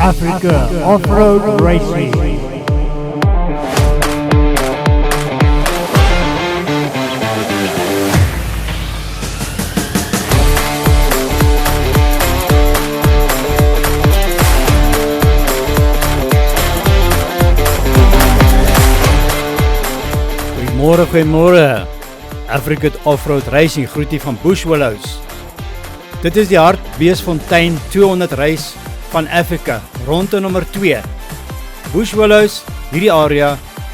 Africa Off-Road Racing. Goeiemôre. Africa Off-Road Racing groet u van Bush Willows. Dit is die Hartbeesfontein 200 race van Afrika, ronde nommer 2. Bush Willows, hierdie area,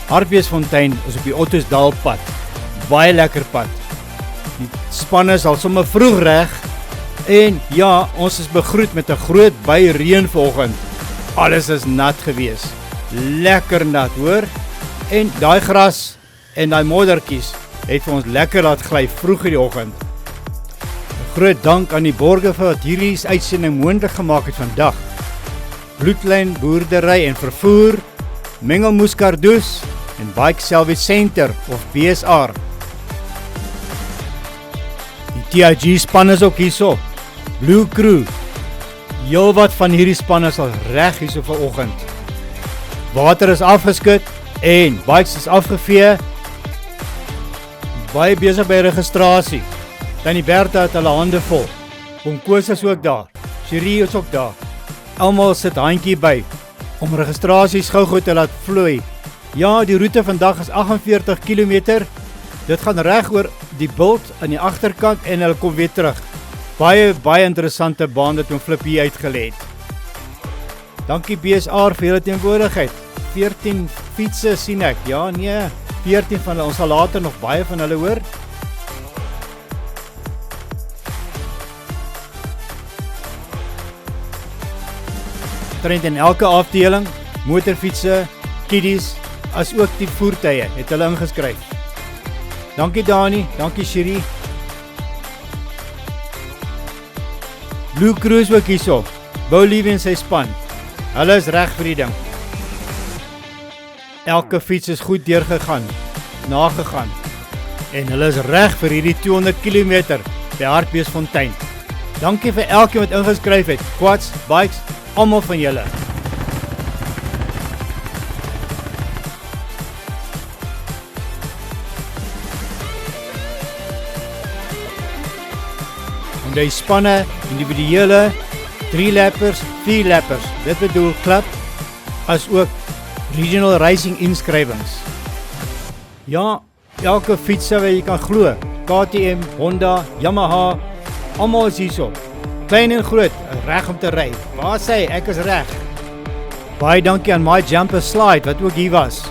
Hartbeesfontein is op die Ottosdal pad. Baie lekker pad. Die span is al sommer vroeg reg en ja, ons is begroet met 'n groot by reën vanoggend. Alles is nat gewees. Lekker nat, hoor. En daai gras en daai moddertjies het vir ons lekker laat gly vroeg in die oggend. 'n Groot dank aan die borgers wat hierdie uitsending moontlik gemaak het vandag. Bloedlyn boerdery en vervoer, Mengelmoes Kardoes en Bike Salvage Center of BSR. Die TIG span is ook hierso. Blue Crew. Heelwat van hierdie span is al reg hierso vanoggend. Water is afgeskit en bikes is afgevee. Baie besig by registrasie. Tannie Bertha het hulle hande vol. Oom Koos is ook daar. Cherie is ook daar. Almal sit handjie by om registrasies gou-gou te laat vloei. Ja, die roete vandag is 48 km. Dit gaan reg oor die bult aan die agterkant en hulle kom weer terug. Baie interessante baan wat oom Flip hier uitgelê het. Dankie BSR vir julle teenwoordigheid. 14 fietsse sien ek. Ja, nee, 14 van hulle, ons sal later nog baie van hulle hoor. Trend in elke afdeling, motorfietsse, kiddies, as ook die voertuie het hulle ingeskryf. Dankie Dani, dankie Cherie. Blue Cruise ook hierso. Bou Lieve en sy span. Hulle is reg vir die ding. Elke fiets is goed deurgegaan, nagegaan. En hulle is reg vir hierdie 200 km by Hartbeesfontein. Dankie vir elkeen wat ingeskryf het. Quads, bikes, almal van julle. En die spanne, individuele, 3-lappers, 4-lappers. Dit bedoel klub, as ook regional racing inskrywings. Ja, elke fietser wat jy kan glo, KTM, Honda, Yamaha, almal is hierso. Klein en groot, reg om te ry. Waar sê ek is reg? Baie dankie aan My Jumper Slide wat ook hier was.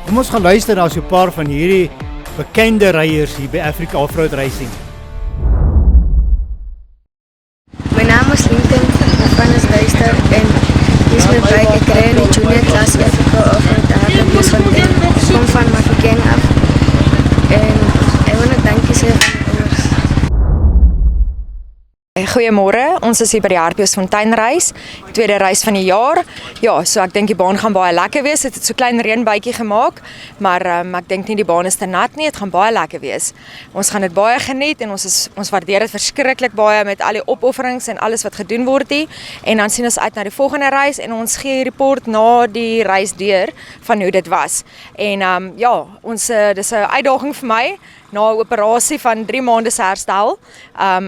Kom ons gaan luister na so 'n paar van hierdie bekende ryers hier by Africa Off-Road Racing. My naam is Lincoln van is luister en hier is my bike. Ek ry in die junior klas Africa Off-Road Hartbeesfontein. Ek kom van Mafeking af en ek wil net dankie sê vir my ouers. Goeiemôre, ons is hier by die Hartbeesfontein reis, tweede reis van die jaar. Ja, so ek dink die baan gaan baie lekker wees. Dit het so klein reënbuitjie gemaak, maar ek dink nie die baan is te nat nie. Dit gaan baie lekker wees. Ons gaan dit baie geniet en ons waardeer dit verskriklik baie met al die opofferings en alles wat gedoen word hier. En dan sien ons uit na die volgende reis en ons gee 'n report na die reis deur van hoe dit was. En ja, dis 'n uitdaging vir my. Na 'n operasie van 3 maande se herstel,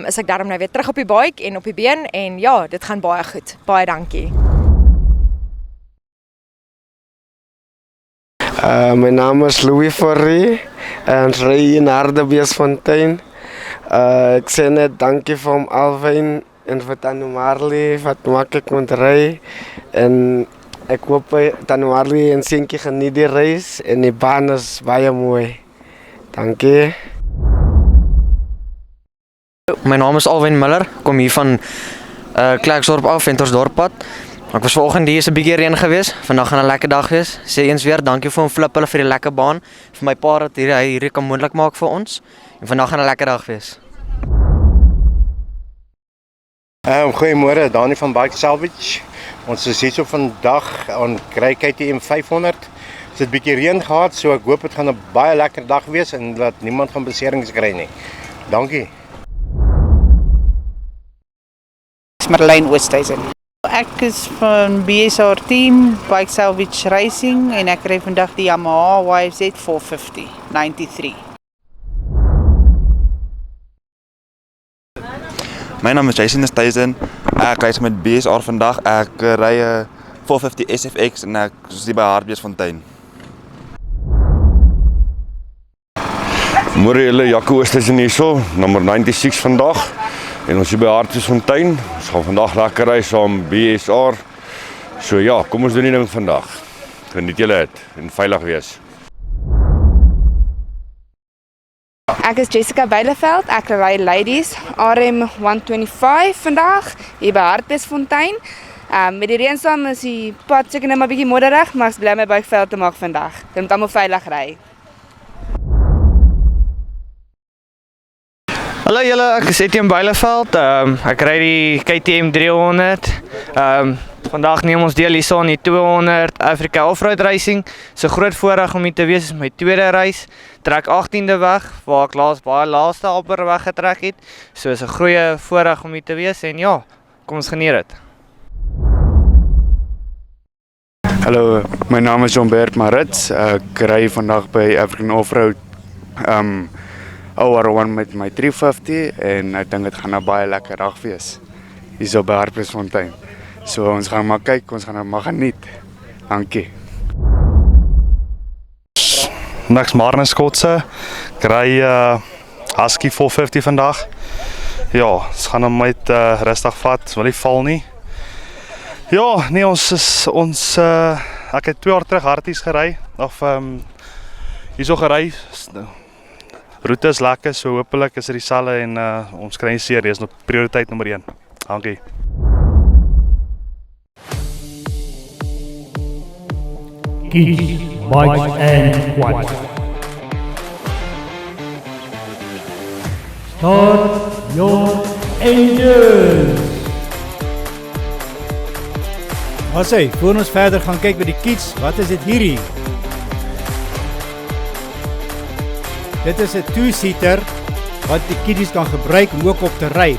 is ek daarom nou weer terug op die bike en op die been en ja, dit gaan baie goed. Baie dankie. My naam is Louis Forrie en ons ry in Hartbeesfontein. Ek sê net dankie vir hom Alwyn en vir Tannie Marley wat maklik moet ry en ek hoop Tannie Marley en Seentjie geniet die reis en die baan is baie mooi. Dankie. My naam is Alwyn Miller, kom hier van Klerksdorp af, Ventersdorp pad. Ek was vanoggend hier, is 'n bietjie reën gewees. Vandag gaan 'n lekker dag wees. Sê eens weer dankie vir hom Flip hulle vir die lekker baan. Vir my pa dat hierdie kan moontlik maak vir ons. En vandag gaan 'n lekker dag wees. Goeiemôre, Dani van Bike Salvage. Ons is hier so vandag aan kry KTM 500. Dit het 'n bietjie reën gehad, so ek hoop dit gaan 'n baie lekker dag wees en dat niemand gaan beserings kry nie. Dankie. Marlene Westhuizen. Ek is van BSR team, Bike Salvage Racing en ek ry vandag die Yamaha YFZ 450 93. My naam is Jason Stuyzen. Ek reis met BSR vandag. Ek ry 'n 450 SFX en ek is hier by Hartbeesfontein. Môre julle, Jaco Oosthuizen hierso, nommer 96 vandag. En ons is by Hartbeesfontein. Ons gaan vandag lekker ry saam BSR. So ja, kom ons doen die ding vandag. Geniet julle dit en veilig wees. Ek is Jessica Beileveld, ek ry Ladies RM 125 vandag hier by Hartbeesfontein. Met die reënstorm is die pad seker net maar bietjie modderig, maar ek bly my bike veilig te maak vandag. Dit moet almal veilig ry. Hallo julle, ek is Etienne Beileveld. Ek ry die KTM 300. Vandag neem ons deel hierso aan die 200 Africa Offroad Racing. So groot voorreg om hier te wees, is my tweede reis. Trek 18de weg waar ek baie laaste amper weg getrek het. So is 'n goeie voorreg om hier te wees en ja, kom ons geniet dit. Hallo, my naam is Jombert Marits. Ek ry vandag by African Offroad OR1 met my 350 en ek dink dit gaan 'n baie lekker dag wees hierso by Hartbeesfontein. So ons gaan maar kyk, ons gaan maar geniet. Dankie. Niks Marnus Kotse. Ek ry Husky 450 vandag. Ja, ons gaan hom met rustig vat, wil nie val nie. Ja, nee, ek het 2 jaar terug Harties gery of hierso gery. Roete is lekker, so hopelik is dit dieselfde en ons kry nie seer, dis nog prioriteit nommer 1. Dankie. Kids, bikes and quads. Start your engines. Voor ons verder gaan kyk by die kids, wat is dit hierdie? Dit is 'n 2-seater wat die kiddies kan gebruik om ook op te ry.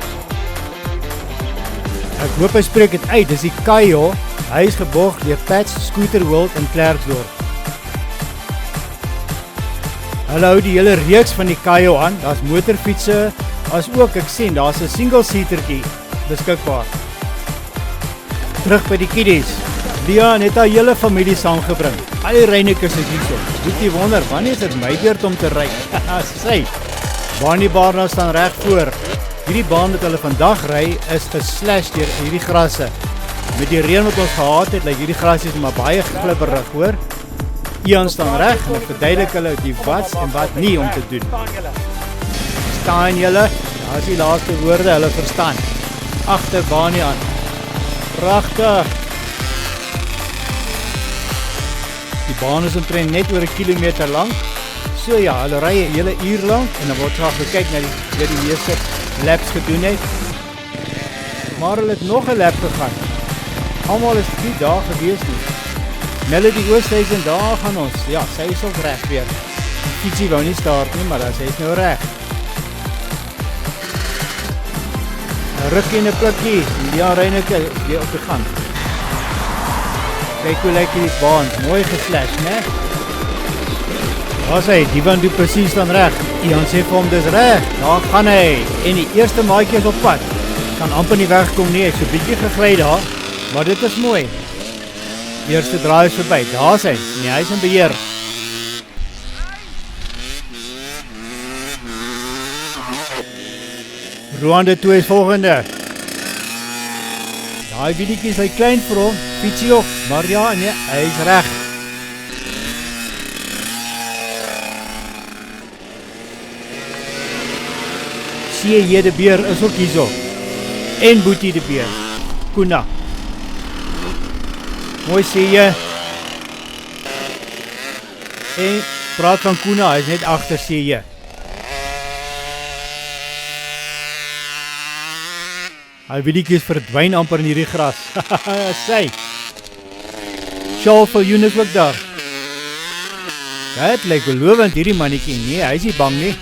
Ek hoop hy spreek dit uit, dis die Kayo. Hy is geborg deur Patch Scooter World in Klerksdorp. Hulle hou die hele reeks van die Kayo aan. Daar's motorfietsse, as ook ek sien daar's 'n single-seatertjie beskikbaar. Terug by die kiddies. Leon het haar hele familie saamgebring. Al die Reinekers is hierso. Moet jy wonder, wanneer is dit my beurt om te ry? Sy. Barney Barna staan reg voor. Hierdie baan wat hulle vandag ry is geslash deur hierdie grasse. Met die reën wat ons gehad het, lyk hierdie grasies maar baie glibberig, hoor. Ian staan reg en verduidelik hulle die wat en wat nie om te doen. Staan julle? Daar is die laaste woorde, hulle verstaan. Agter Barney aan. Pragtig. Die baan is omtrent net oor 1 kilometer lank. So ja, hulle ry 'n hele uur lank en dan word graag gekyk na die meeste laps gedoen het. Maar hulle het nog 'n lap gegaan. Almal is 3 dae gewees nie. Melody Oosthuizen, daar gaan ons. Ja, sy is ook reg weer. Ietsie wou nie start nie, maar sy is nou reg. 'n Rukkie en 'n plukkie. Ja, Reineke weer op die gang. Kyk hoe lyk die baan. Mooi geslash, né? Daar sê, die van doen presies dan reg. Ian sê vir hom dis reg. Daar gaan hy. En die eerste maatjie is op pad. Kan amper nie wegkom nie. Hy's so bietjie gegly daar, maar dit is mooi. Eerste draai is verby. Daar is hy. Nee, hy's in beheer. Rwanda 2 is volgende. Daai bietjie is hy klein vir hom. Fietsie op. Maar ja, nee, hy is reg. C.J. de Beer is ook hierso. En Boetie de Beer. Kuna. Mooi C.J. En praat van Kuna, hy is net agter C.J. Hy wielietjies verdwyn amper in hierdie gras. Sy. Shalfel Younes ook daar. Dit lyk belovend hierdie mannetjie. Nee, hy is nie bang nie.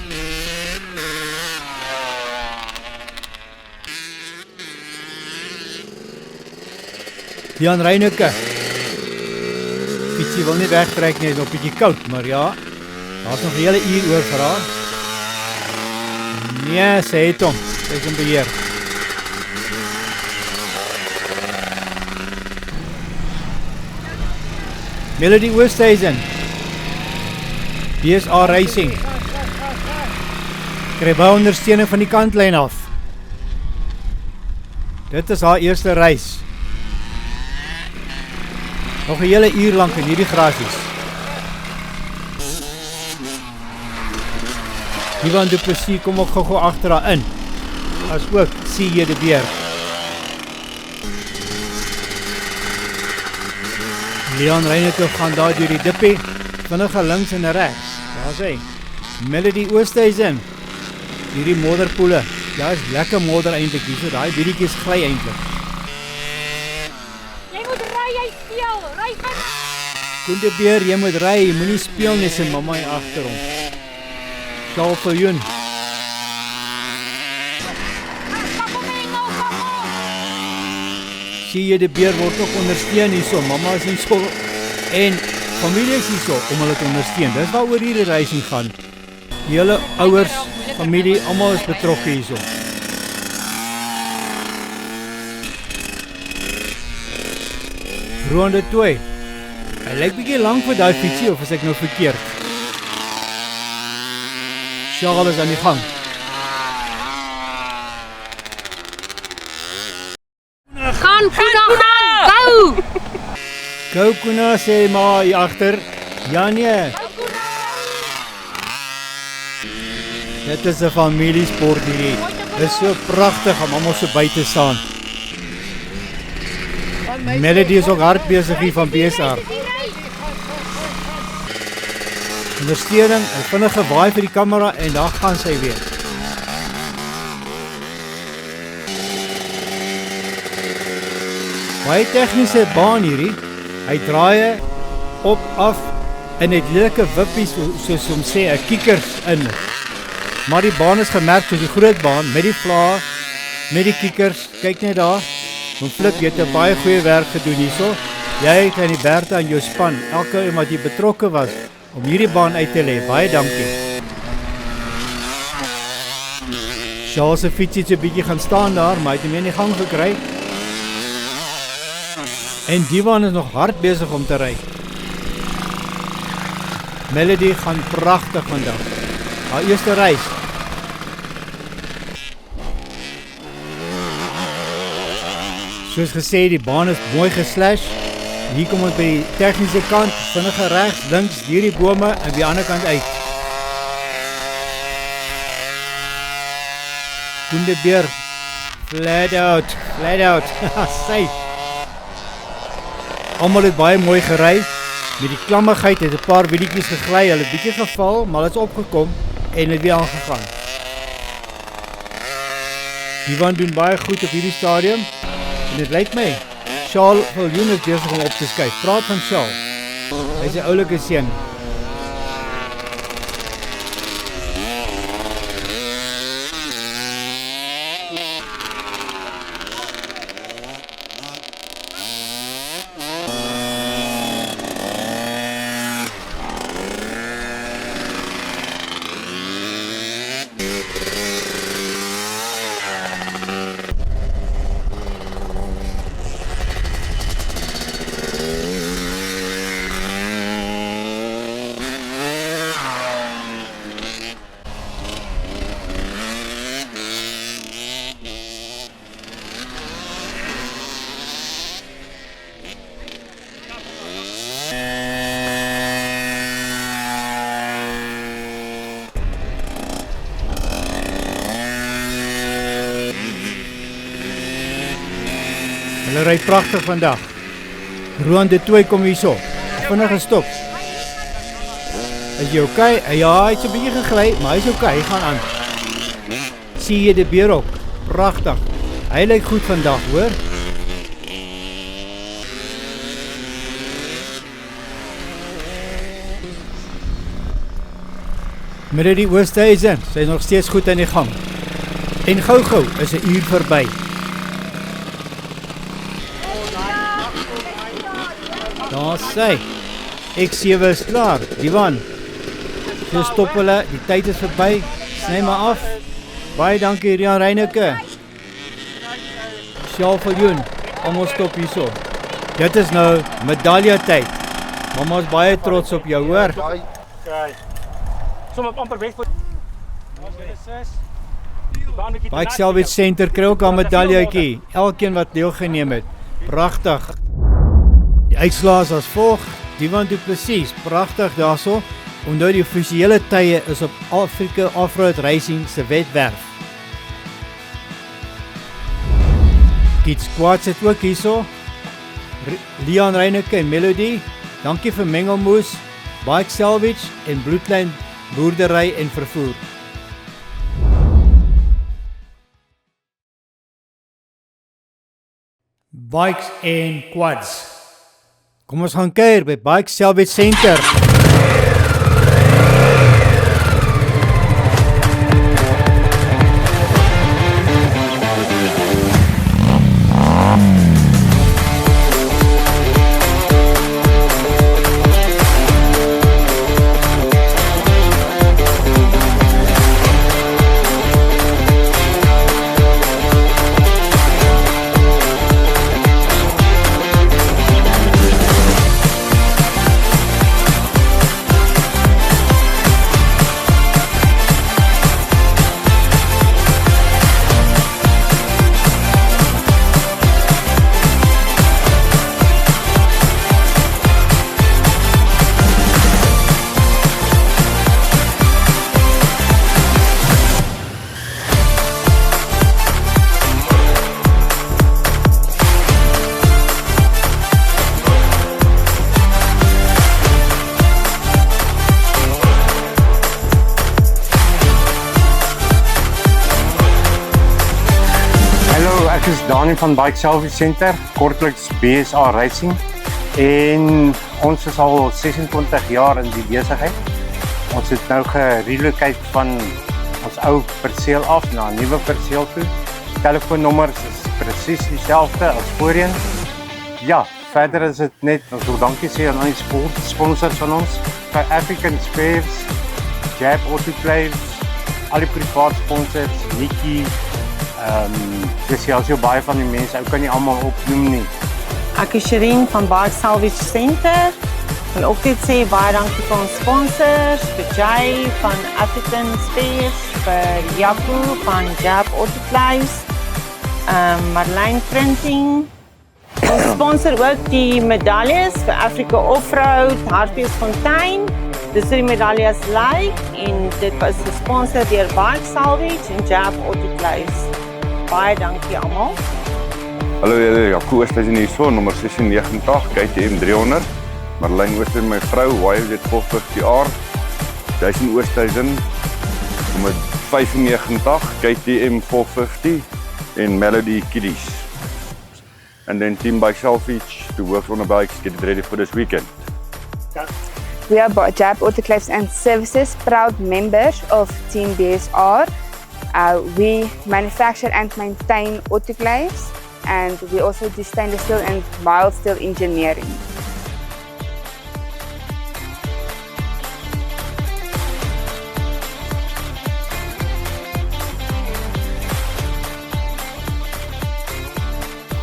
Leon Reyneke. Fietsie wil nie wegtrek nie, is nog 'n bietjie koud, maar ja, daar's nog 'n hele uur oor vir haar. Nee, sê het hom, sy is in beheer. Melody Oosthuizen, BSA Racing, kry baie ondersteuning van die kantlyn af. Dit is haar eerste reis. Nog 'n hele uur lank in hierdie grasies. Ivan Du Plessis kom ook gou agter haar in. As ook C.J. de Beer. Leon Reyneke gaan daar deur die dippie, vinnige links en regs. Daar sê Melody Oosthuizen. Hierdie modderpoele. Daar is lekker modder eintlik hier, so daai bietjies gly eintlik. Jy moet ry, jy speel. Ry van Koen de Beer, jy moet ry, jy moenie speel nie, sy mamma hier agter hom. Charles Viljoen. Zie jy de Beer word ook ondersteun hierso, mamma is hierso en familie is hierso om hulle te ondersteun. Dis waaroor hierdie reising gaan. Die hele ouers, familie, almal is betrokke hierso. Ronde 2. Hy lyk bietjie lank vir daai fietsie, of is ek nou verkeerd? Charles is aan die gang. Gaan, Koena, gaan, go! Go Koena, sê maar hier agter. Ja nee. Dit is 'n familiesport hierdie. Dit is so pragtig om almal so by te staan. Melody is ook hard besig hier van BSR. Ondersteuning, 'n vinnige waai vir die kamera en daar gaan sy weer. Baie tegniese baan hierdie. Hy draai op af en het leuke wippies soos om sê 'n kikkers in. Maar die baan is gemerk soos die groot baan met die vlae, met die kikkers. Kyk net daar. Mon Flip, jy het 'n baie goeie werk gedoen hierso. Jy en die Bertha en jou span, elke iemand wat betrokke was om hierdie baan uit te lê. Baie dankie. Charles se fietsie het 'n bietjie gaan staan daar, maar hy het hom in die gang gekry. En Divan is nog hard besig om te ry. Melody gaan pragtig vandag. Haar eerste reis. Soos gesê, die baan is mooi geslash. Hier kom ons by die tegniese kant, vinnige regs, links, deur die bome en die ander kant uit. Koen de Beer, flat out, sy. Almal het baie mooi gery. Met die klammigheid het 'n paar wielietjies gegly, hulle het bietjie geval, maar hulle het opgekom en het weer aangegaan. Ivan doen baie goed op hierdie stadium. En dit lyk my, Charles Viljoen is besig om op te skuif. Praat van Charles. Hy is 'n oulike seun. Hulle ry pragtig vandag. Ronde 2 kom hierso. Vinnige stop. Is jy okay? Ja, hy het 'n bietjie gegly, maar hy's okay, hy gaan aan. Sien jy die Beer ook? Pragtig. Hy lyk goed vandag, hoor. Melody Oosthuizen, sy is nog steeds goed aan die gang. En gou is 'n uur verby. Daar sê, X7 is klaar, Divan. So stop hulle, die tyd is verby, sny maar af. Baie dankie Rian Reyneke. Sjaal Viljoen, almal stop hierso. Dit is nou medalje tyd. Mama is baie trots op jou, hoor. Som op amper weg. Bike Salvage Center kry ook 'n medaljetjie. Elkeen wat deelgeneem het. Pragtig. Die uitslae is as volg. Divan Du Plessis, pragtig daarso. Onthou die offisiële tye is op Africa Offroad Racing se webwerf. Kids Squad sit ook hierso. Leon Reyneke en Melody, dankie vir Mengelmoes, Bike Salvage en Bloedlyn Boerdery en Vervoer. Bikes en quads. Kom ons gaan kuier by Bike Salvage Center. Dani van Bike Salvage Center, kortliks BSA Racing, en ons is al 26 jaar in die besigheid. Ons het nou gerelocate van ons ou perseel af na 'n nuwe perseel toe. Telefoonnommers is presies dieselfde as voorheen. Ja, verder is dit net, ons wil dankie sê aan die sponsors van ons, by African Spares, Jab Autoclaves, al die privaat sponsors, Nikki, dis so baie van die mense, ek kan nie almal opnoem nie. Ek is Shireen van Bike Salvage Center. Ek wil ook net sê baie dankie vir ons sponsors, vir Jay van African Spares, vir Jaco van Jab Autoclaves, Marlijn Printing. Ons sponsor ook die medaljes vir Africa Offroad, Hartbeesfontein. Dis hoe die medaljes lyk en dit was gesponsor deur Bike Salvage en Jab Autoclaves. Baie dankie almal. Hallo julle, Jaco Oosthuizen hierso, nommer 96, KTM 300. Marlijn Oosthuizen, my vrou, YZ 450R. Jason Oosthuizen, nommer 95, KTM 450 en Melody Kiddies. And then Team Bike Salvage to work on the bikes, get it ready for this weekend. We are Jab Autoclaves and Services, proud members of Team BSR. We manufacture and maintain autoclaves, and we also do stainless steel and mild steel engineering.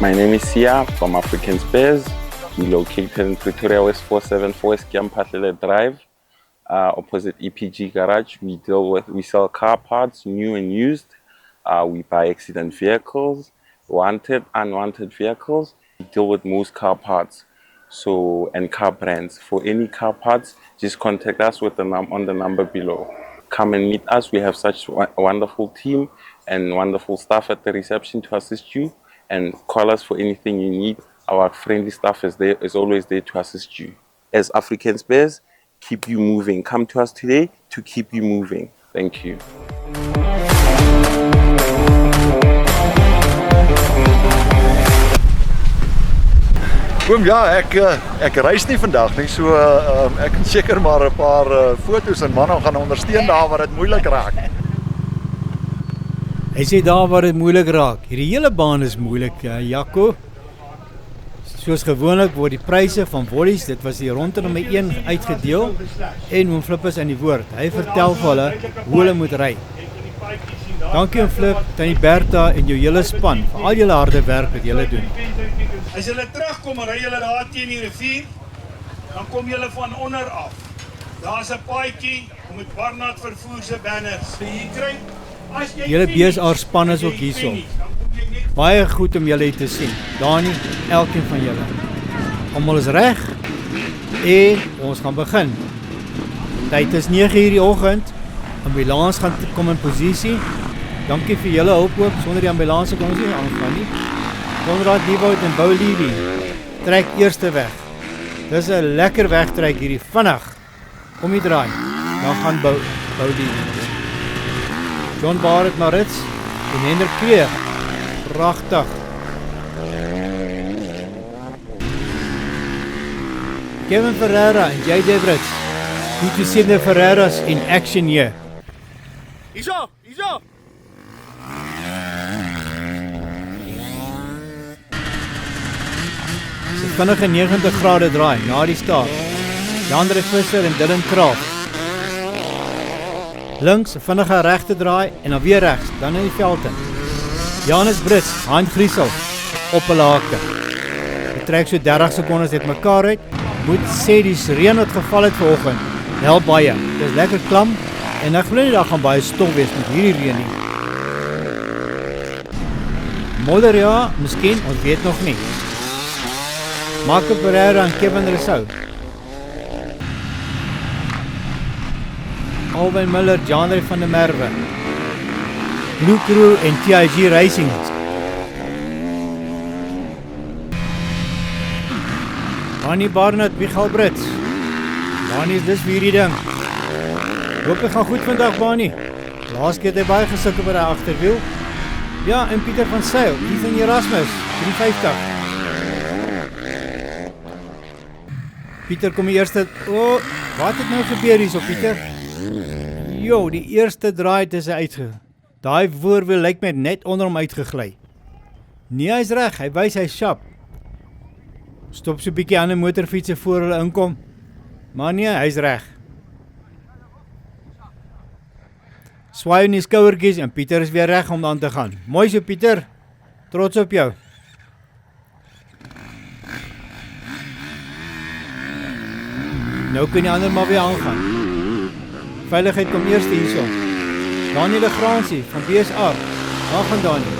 My name is Sia from African Spares. We located in Pretoria West 474 Skiampathlele Drive, opposite EPG Garage. We sell car parts, new and used. We buy accident vehicles, wanted, unwanted vehicles. We deal with most car parts, and car brands. For any car parts, just contact us with on the number below. Come and meet us. We have such a wonderful team and wonderful staff at the reception to assist you. And call us for anything you need. Our friendly staff is always there to assist you. As African Spares, keep you moving. Come to us today to keep you moving. Thank you. Oom, ja, ek reis nie vandag nie, so ek kan seker maar 'n paar foto's en manne gaan ondersteun daar waar dit moeilik raak. Hy sê daar waar dit moeilik raak. Hierdie hele baan is moeilik, Jaco. Soos gewoonlik word die pryse van Wollies, dit was die ronde nommer 1 uitgedeel en oom Flip is aan die woord. Hy vertel vir hulle hoe hulle moet ry. Dankie oom Flip, Tannie Bertha en jou hele span vir al julle harde werk wat julle doen. As julle terugkom en ry julle daar teen die rivier, dan kom julle van onder af. Daar's 'n paadjie om met Barnard vervoer se banners. Hier kry as jy Julle BSR span is ook hierso. Baie goed om julle hier te sien. Dani, elkeen van julle. Almal is reg en ons gaan begin. Tyd is 9:00 die oggend. Ambulans gaan kom in posisie. Dankie vir julle hulp ook. Sonder die ambulans kon ons nie aangaan nie. Konrad Nieuwoud en Bou Levy trek eerste weg. Dis 'n lekker wegtrek hierdie vinnig. Kom jy draai. Dan gaan Bou Levy. John Barrett Maritz en Hendrik Kreeg. Pragtig. Kevin Ferreira en Jay Debrits. Goed to see the Ferreiras in action here. Hierso. Sy vinnige 90 grade draai na die start. Jandre Visser en Dylan Kraaf. Links 'n vinnige regte draai en dan weer regs, dan in die veld in. Janus Brits, Hein Griesel op 'n hake. Hy trek so 30 sekondes uit mekaar uit. Moet sê die reën wat geval het vanoggend help baie. Dit is lekker klam en ek glo nie daar gaan baie stof wees met hierdie reën nie. Modder ja, miskien, ons weet nog nie. Marco Pereira en Kevin Rousseau. Alwyn Miller, Jean-Ray van der Merwe. Blue Crew en TIG Racing. Annie Barnett, Michael Brits. Bani is dis vir hierdie ding. Hoop hy gaan goed vandag, Bani. Laas keer het hy baie gesukkel by die agterwiel. Ja, en Pieter van Sail, Ethan Erasmus, 350. Pieter kom die eerste... wat het nou gebeur hier so, Pieter? Jo, die eerste draai het is uitge... Daai voorwiel lyk my net onder hom uitgegly. Nee, hy is reg, hy wys hy sharp. Stop so 'n bietjie ander motorfietsse voor hulle inkom. Maar nee, hy is reg. Swaai in die skouertjies en Pieter is weer reg om aan te gaan. Mooi so, Pieter. Trots op jou. Nou kan die ander maar weer aangaan. Veiligheid kom eerst hierso. Daniel de Graansie van BSR. Daar gaan Daniel.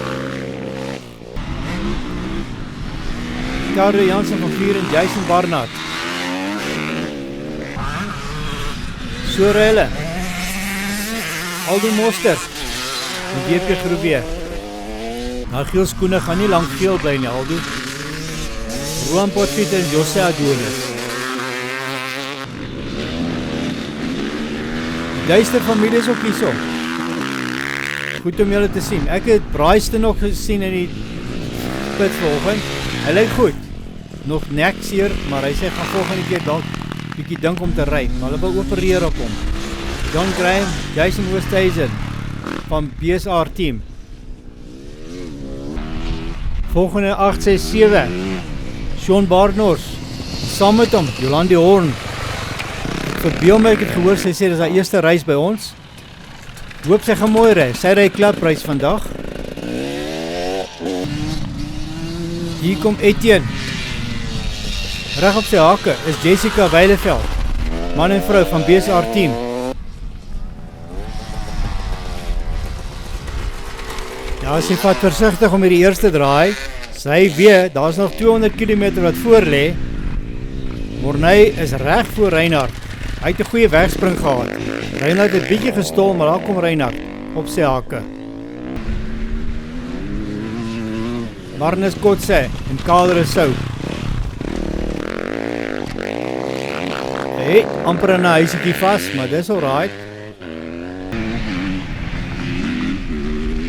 Karel Jansen van Vier en Jason Barnard. So ry hulle. Aldo Moster. En DP Groep weer. Nou geel skoene gaan nie lang geel bly nie, Aldo. Roan Potgieter en Jose Adonis. Duister familie is ook hierso. Goed om julle te sien. Ek het Braaiste nog gesien in die pit vanoggend. Hy lyk goed. Nog nek seer, maar hy sê gaan volgende keer dalk bietjie dink om te ry. Maar hulle wil opereer op hom. John Graham, Jason Oosthuizen van BSR team. Volgende 867. Sean Barnors. Saam met hom, Jolandi Horn. Verbeel my, ek het gehoor, sy sê, dis haar eerste reis by ons. Hoop sy gaan mooi ry. Sy ry klapreis vandag. Hier kom Etienne. Reg op sy hake is Jessica Weileveld, man en vrou van BSR team. Ja, sy vat versigtig om hierdie eerste draai. Sy weet, daar is nog 200 km wat voor lê. Morney is reg voor Reinhard. Hy het 'n goeie wegspring gehad. Reinhard het bietjie gestol, maar daar kom Reinhard op sy hake. Marnus Kotse en Karel Rousseau. Hey, amper in 'n huisiekie vas, maar dis alright.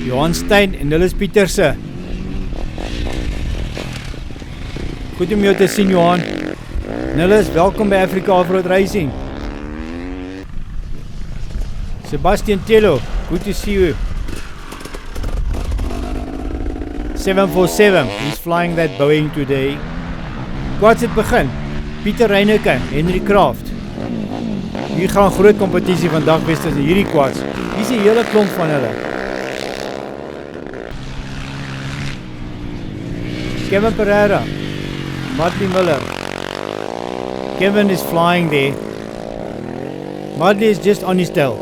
Johan Stein en Nilles Pieterse. Goed om jou te sien, Johan. Nilles, welkom by Africa Off-Road Racing. Sebastian Tello, good to see you. 747, he's flying that Boeing today. Quads het begin. Pieter Reineke, Henry Kraft. Hier gaan groot kompetisie vandag wees tussen hierdie quads. Hier is die hele klomp van hulle. Kevin Pereira, Madly Miller. Kevin is flying there. Madly is just on his tail.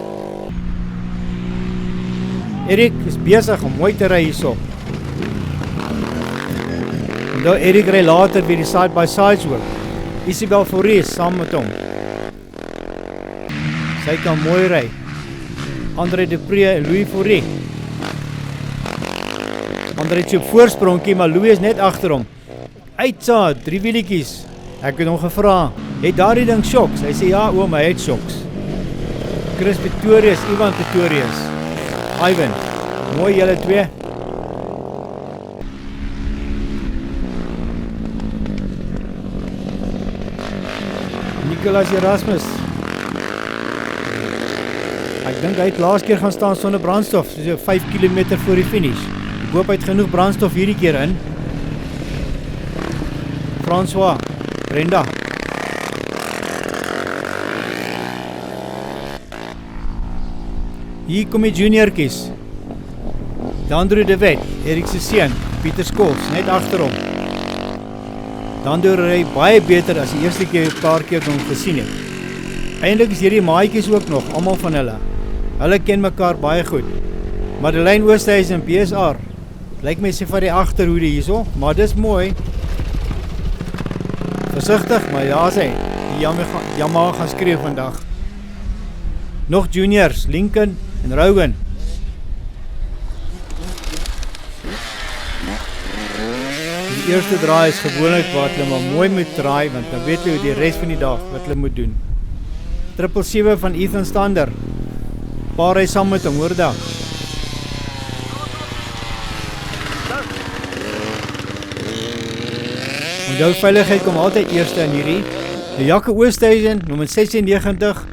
Erik is besig om mooi te ry hierso. En nou Erik ry later weer die side-by-sides ook. Isabel Fourie is saam met hom. Sy kan mooi ry. André Dupree en Louis Fourie. André het so op voorspronkie, maar Louis is net agter hom. Uitsa, 3 wielietjies. Ek het hom gevra, het daardie ding shocks? Hy sê ja oom, hy het shocks. Chris Pretorius, Ivan Pretorius. Ivan, mooi julle twee. Nicolas Erasmus. Ek dink hy het laas keer gaan staan sonder brandstof, so 5 km voor die finish. Ek hoop hy het genoeg brandstof hierdie keer in. François, Brenda. Hier kom die juniorkies. Dandro de Wet, Erik se seun, Pieter Skols, net agter hom. Dandro ry baie beter as die eerste keer 'n paar keer hom gesien het. Eindelik is hierdie maatjies ook nog, almal van hulle. Hulle ken mekaar baie goed. Madeleine Oosthuizen en BSR. Lyk my sy van die agterhoede hierso, maar dis mooi. Versigtig, maar ja sê, die Yamaha gaan skreeu vandag. Nog juniors, Lincoln en Rowan. Die eerste draai is gewoonlik wat hulle maar mooi moet draai, want dan weet hulle die res van die dag wat hulle moet doen. 777 van Ethan Stander. Paar hy saam met hom, hoor dag. Onthou veiligheid kom altyd eerste in hierdie. Die Jacques Oosthuizen, nommer 96,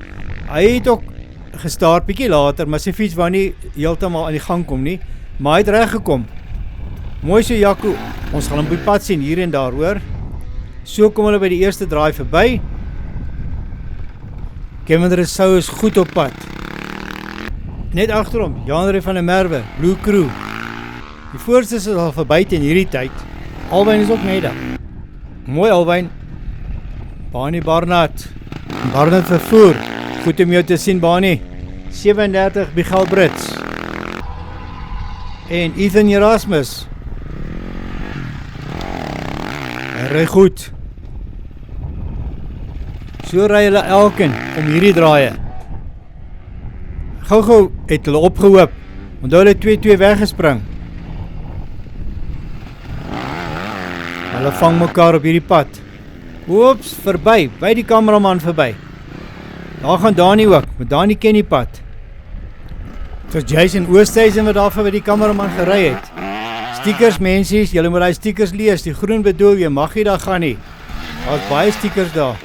hy het ook gestaar bietjie later, maar sy fiets wou nie heeltemal aan die gang kom nie, maar hy het reg gekom. Mooi so Jacques, ons gaan hom op die pad sien hier en daar, hoor. So kom hulle by die eerste draai verby. Kevin Rousseau is goed op pad. Net agter hom, Jan-Ray van der Merwe, Blue Crew. Die voorste is al verby teen hierdie tyd. Alwyn is ook net daar. Mooi Alwyn. Bani Barnard. Barnard vervoer. Goed om jou te sien, Bani. 37 Michael Brits. En Ethan Erasmus. Hy ry goed. So ry hulle elkeen om hierdie draaie. Gou-gou het hulle opgehoop. Onthou hulle 2-2 weggespring. Hulle vang mekaar op hierdie pad. Oeps, verby, by die kameraman verby. Daar gaan Dani ook, maar Dani ken die pad. Het was Jason Oosthuizen wat daar by die kameraman gery het. Stickers mensies, julle moet die stickers lees, die groen bedoel jy, mag jy daar gaan nie. Daar is baie stickers daar.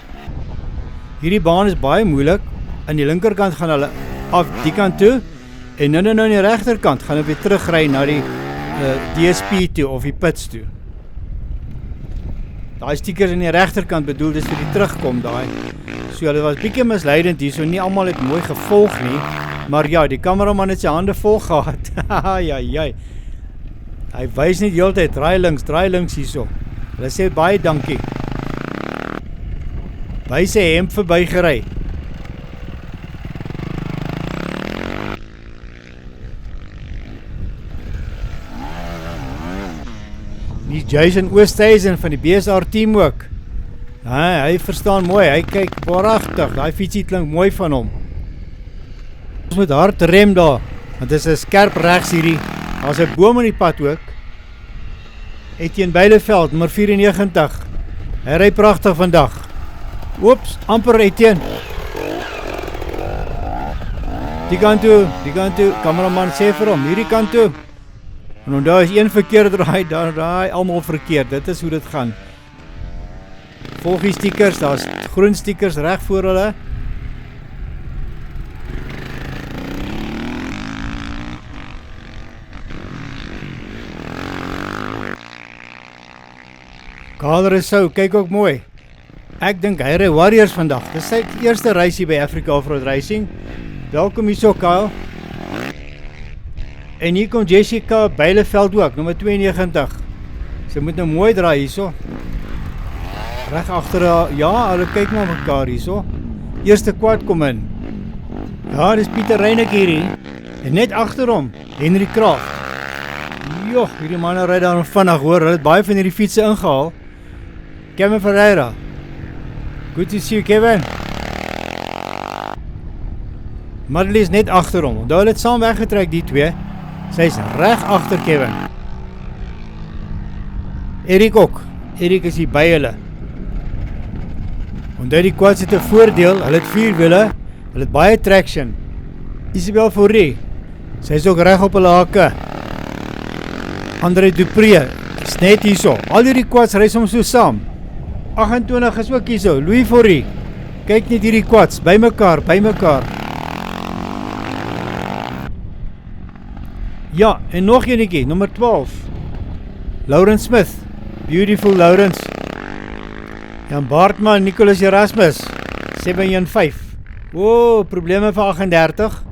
Hierdie baan is baie moeilik. Aan die linkerkant gaan hulle af die kant toe, en nou aan die regterkant gaan hulle weer terugry na die DSP toe, of die pits toe. Daai stickers aan die regterkant bedoel, dis vir die terugkom daai. So hulle was bietjie misleidend hier, so nie almal het mooi gevolg nie, maar ja, die kameraman het sy hande vol gehad. Ja. Hy wys net heeltyd, draai links hierso. Hulle sê baie dankie. By sy hemp verby gery. Die Jason Oosthuizen van die BSR team ook. Ja, hy verstaan mooi, hy kyk pragtig, die fietsie klink mooi van hom. Ons moet hard rem daar, want dit is 'n skerp regs hierdie. Daar's 'n boom in die pad ook. Etienne Beileveld, nommer 94. Hy ry pragtig vandag. Oeps, amper Etienne. Die kant toe, kameraman sê vir hom, hierdie kant toe. En onthou as een verkeerd draai, dan draai almal verkeerd, dit is hoe dit gaan. Volg die stickers, daar's groen stickers reg voor hulle. Karl Rousseau, kyk ook mooi. Ek dink hy ry Warriors vandag. Dis sy eerste reisie by Africa Offroad Racing. Welkom hierso, Kyle. En hier kom Jessica Bijleveld ook, nummer 92. Sy moet nou mooi draai hierso. Reg agter haar, ja, hulle kyk maar mekaar hierso. Eerste kwart kom in. Ja, dis Pieter Reinek hierdie. En net agter hom, Henry Kraft. Joh, hierdie manne ry daar vinnig hoor. Hulle het baie van hierdie fietsse ingehaal. Kevin Ferreira. Good to see you, Kevin. Madeleine is net agter hom. Onthou hulle het saam weggetrek die twee. Sy is reg agter Kevin. Erik ook. Erik is hier by hulle. Onthou die quads het 'n voordeel. Hulle het 4 wiele. Hulle het baie traction. Isabel Fourie. Sy is ook reg op hulle hake. André Dupree is net hierso. Al hierdie quads ry soms so saam. 28 is ook hierso. Louis Fourie. Kyk net hierdie quads by mekaar. Ja, en nog enetjie, nommer 12. Laurens Smith. Beautiful Laurens. Jan Baartman, Nicholas Erasmus. 715. Wow, probleme vir 38.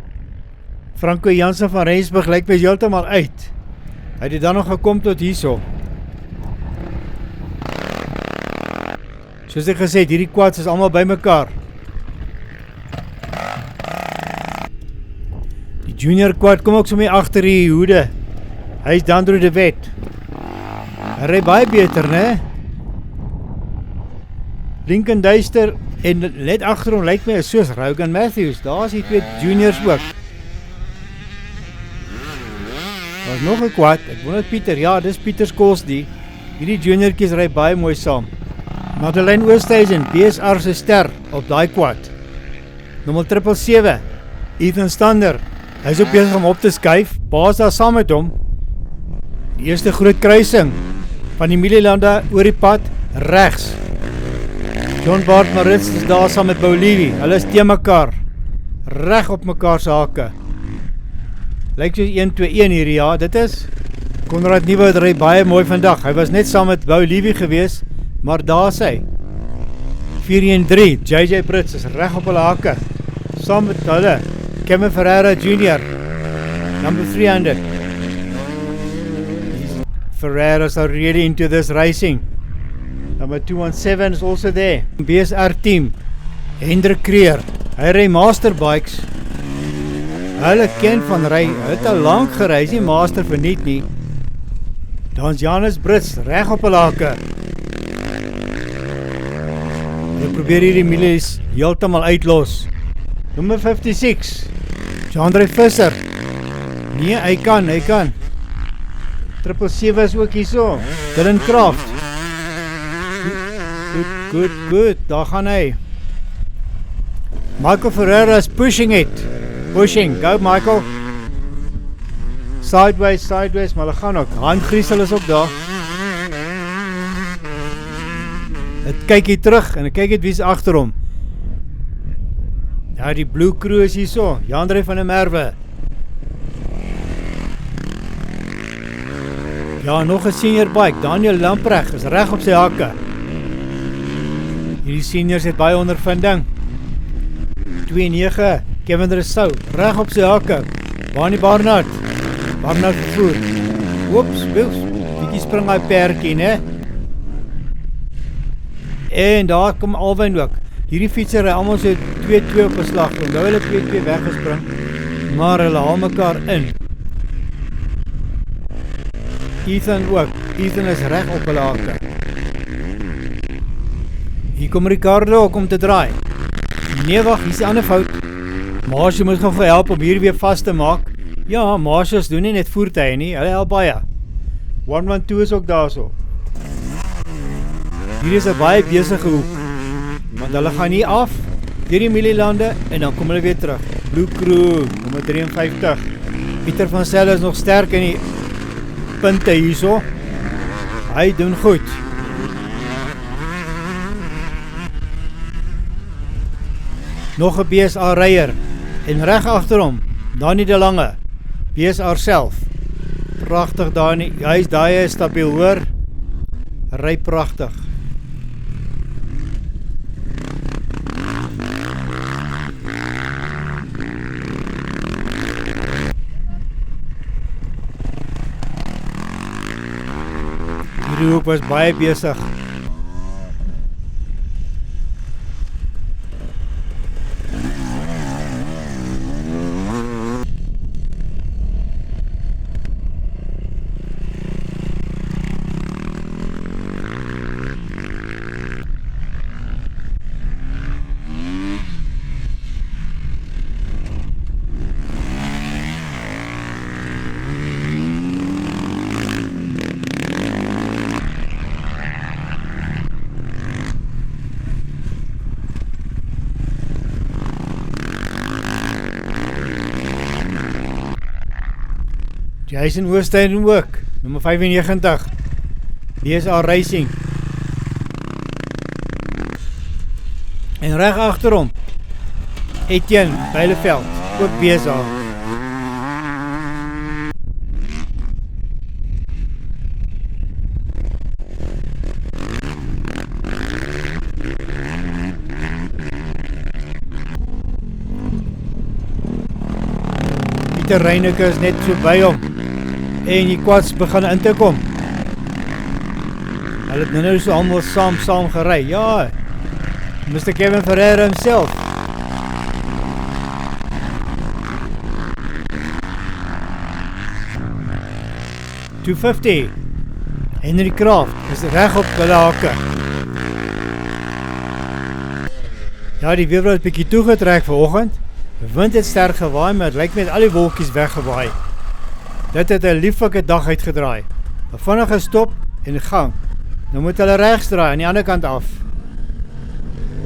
Franco Jansen van Rensburg lyk my heeltemal uit. Hy het dan nog gekom tot hierso. Soos ek gesê het, hierdie quads is almal by mekaar. Die junior quad kom ook so mee agter die hoede. Hy is Dandro de Wet. Hy ry baie beter, né? Lincoln Duister en net agter hom lyk my soos Rogan Matthews. Daar is die twee juniors ook. Daar is nog 'n quad. Ek wonder Pieter. Ja, dis Pieter Skolsdie. Hierdie juniortjies ry baie mooi saam. Madeleine Oosthuizen, BSR se ster op daai quad. Nommer 777. Ethan Stander. Hy is op besig om op te skuif. Paas daar saam met hom. Die eerste groot kruising van die Mielilande oor die pad regs. John Bart Maritz is daar saam met Bolivie. Hulle is teen mekaar. Reg op mekaar se hake. Lyk soos 1-2-1 hierdie, ja, dit is. Konrad Nieuwoud ry baie mooi vandag. Hy was net saam met Bolivie gewees, maar daar is hy. 4-1-3, JJ Brits is reg op hulle hake. Saam met hulle, Kevin Ferreira Jr. Number 300. Ferreiras are really into this racing. Number 217 is also there. BSR team, Hendrik Kreer. Hy ry masterbikes. Hulle ken van ry, hy het al lank gery, nie master verniet nie. Dan Janus Brits, reg op hulle hake. Hulle probeer hierdie milies heeltemal uitlos. Nummer 56, Jandre Visser. Nee, hy kan. 777 is ook hierso. Dylan Kraft. Good, daar gaan hy. Michael Ferreira is pushing it. Go Michael. Sideways, maar hulle gaan ook. Han Griesel is ook daar. Het kyk hier terug en ek kyk het wie is agter hom. Ja, die Blue Crew is hierso. Jandre van der Merwe. Ja, nog 'n senior bike. Daniel Lamprecht is reg op sy hakke. Hierdie seniors het baie ondervinding. 2-9, Kevin Rousseau, reg op sy hakke. Barney Barnard vervoer. Oeps, bietjie spring hy perkie, né? En daar kom Alwyn ook. Hierdie fietser ry almal so 2-2 op 'n slag. Nou hulle 2-2 weggespring, maar hulle haal mekaar in. Ethan ook. Ethan is reg op hulle hake. Hier kom Ricardo ook om te draai. Nee, wag, hier is die ander fout. Marshall moet gaan help om hier weer vast te maak. Ja, Marshalls doen nie net voertuie nie, hulle help baie. 112 is ook daar so. Hier is 'n baie besige hoek, want hulle gaan hier af, deur die Mielilande, en dan kom hulle weer terug. Blue Crew, nummer 53. Pieter van Selle is nog sterk in die punte hierso. Hy doen goed. Nog 'n BSR ryer en reg agter hom, Dani de Lange, BSR self. Pragtig Dani, hy is daai stabiel hoor. Ry pragtig. Hierdie hoek was baie besig. Jason Oosthuizen ook, nummer 95, BSA Racing. En reg agterom, Etienne Bijleveld, ook BSA. Pieter Reineke is net so by hom. En die quads begin in te kom. Hulle het nou so allemaal saam gery. Ja, Mr. Kevin Ferreira himself. $250. Henry Kraft is reg op hulle hake. Ja, die weerblad het bietjie toegetrek vanoggend. Die wind het sterk gewaai, maar het lyk met al die wolkies weggewaai. Dit het 'n lieflike dag uitgedraai. 'n Vinnige stop en gang. Nou moet hulle regs draai aan die ander kant af.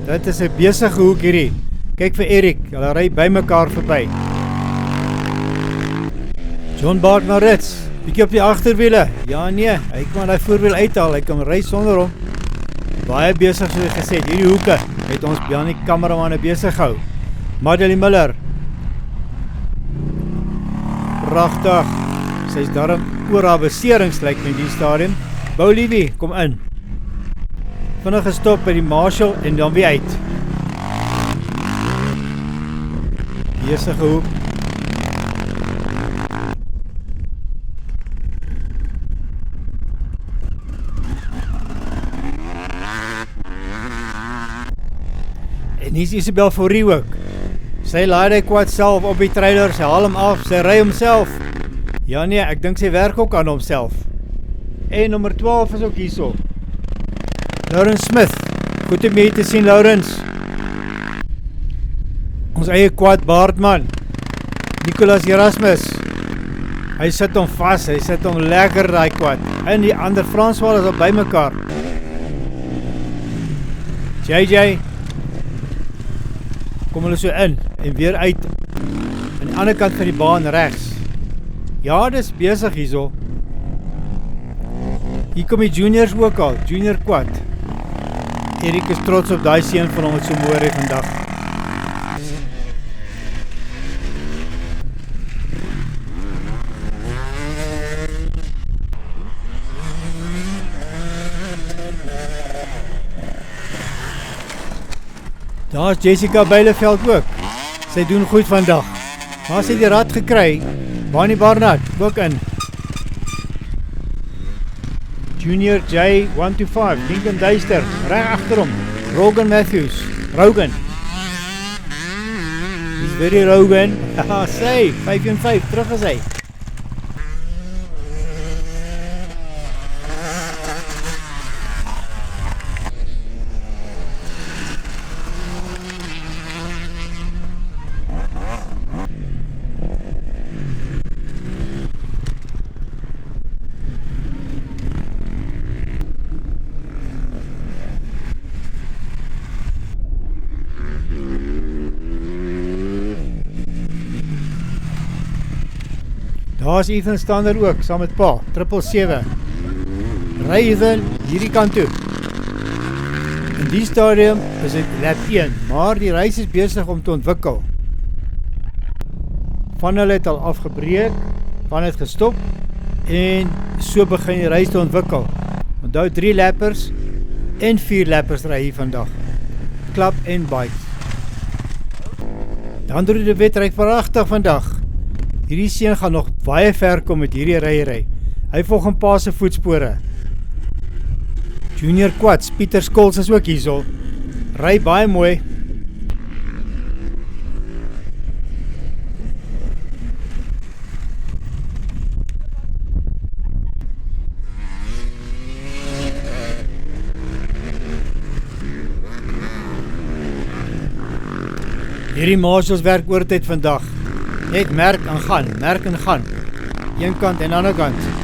Dit is 'n besige hoek hierdie. Kyk vir Erik, hulle ry by mekaar verby. John Bart Maritz, bietjie op die agterwiele. Ja nee, hy kan daai voorwiel uithaal, hy kan ry sonder hom. Baie besig soos gesê, hierdie hoeke het ons Janie kameramanne besig gehou. Madeleine Miller. Pragtig. Sy is daarom oor haar beserings lyk met die stadium. Bolivie, kom in. Vinnig gestop by die Marshall en dan weer uit. Besige hoek. En hier is Isabel Fourie ook. Sy laai die quad self op die trailer, sy haal hom af, sy ry homself. Ja nee, ek dink sy werk ook aan homself. En nummer 12 is ook hierso. Lawrence Smith, goed om mee te sien Lawrence. Ons eie quad baardman, Nicolas Erasmus. Hy sit hom vas, hy sit hom lekker die quad. En die ander Franswaal is al by mekaar. JJ, kom hulle so in en weer uit aan die ander kant van die baan regs. Ja, dis besig hierso. Hier kom die juniors ook al, junior quad. Erik is trots op daai seun van hom wat so mooi ry vandag. Daar is Jessica Bijleveld ook. Sy doen goed vandag. Maar sy het die rad gekry. Bonnie Barnard ook in. Junior J125, Lincoln Duister, reg agter hom. Rogan Matthews, Rogan. He's very Rogan. Haha, sy, 5-5, terug is hy. Daar is Ethan Stander ook, saam met pa, 777. Ry Ethan, hierdie kant toe. In die stadium is dit lap 1, maar die reis is besig om te ontwikkel. Van hulle het al afgebreek, van het gestop, en so begin die reis te ontwikkel. Onthou 3 lappers en 4 lappers ry hier vandag. Klap en bike. Andrew de Wet ry pragtig vandag. Hierdie seun gaan nog baie ver kom met hierdie ryery. Hy volg 'n pa se voetspore. Junior Quads, Pieter Skols is ook hierso. Ry baie mooi. Hierdie marshals werk oortyd vandag. Net merk en gaan, merk en gaan. Een kant en ander kant.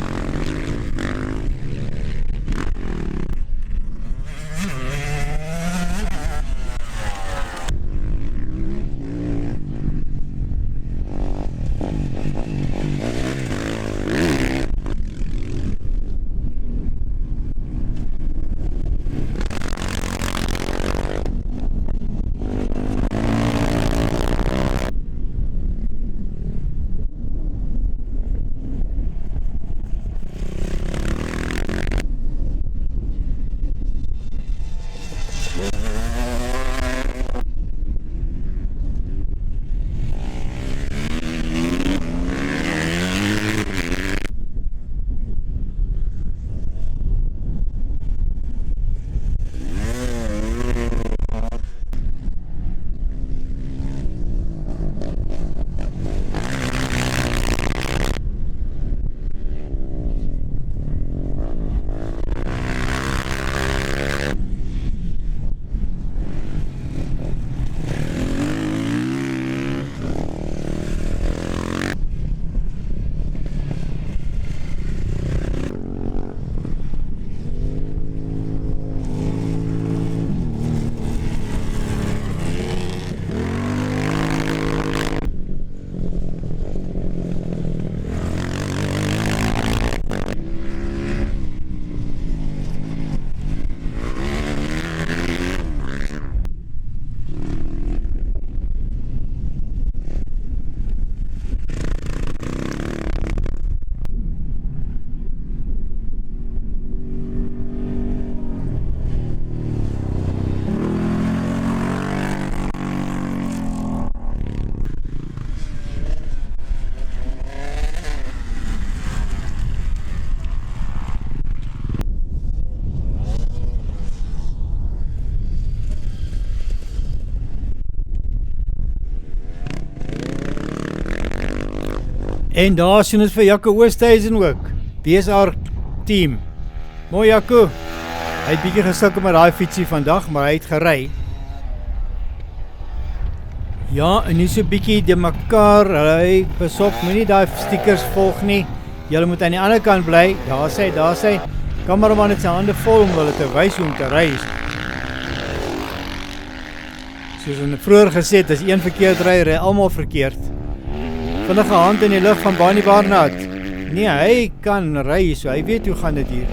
En daar sien ons vir Jaco Oosthuizen ook, BSR team. Mooi Jaco, hy het bietjie gesukkel met daai fietsie vandag, maar hy het gery. Ja, en nie so bietjie de mekaar, hy besop, moenie daai stickers volg nie. Julle moet aan die ander kant bly, daar sê, kameraman het sy hande vol om hulle te wys hoe om te ry. Soos ons vroeër gesê het, as een verkeerd ry almal verkeerd. Vinnige hand in die lug van Bani Barnard. Nee, hy kan ry so, hy weet hoe gaan dit hier.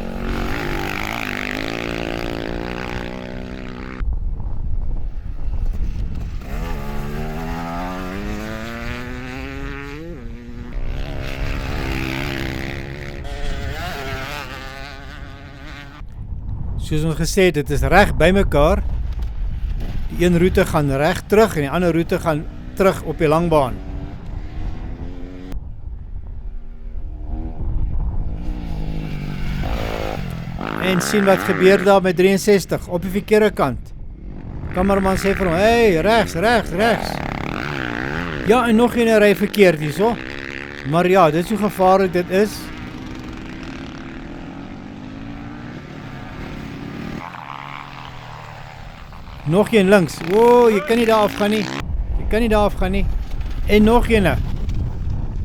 Soos ons gesê het, dit is reg by mekaar. Die een roete gaan reg terug en die ander roete gaan terug op die langbaan. En sien wat gebeur daar met 63 op die verkeerde kant. Kameraman sê vir hom, hey, regs. Ja, en nog een ry verkeerd hierso. Maar ja, dit is hoe gevaarlik dit is. Nog een links. O, jy kan nie daar afgaan nie. En nog een.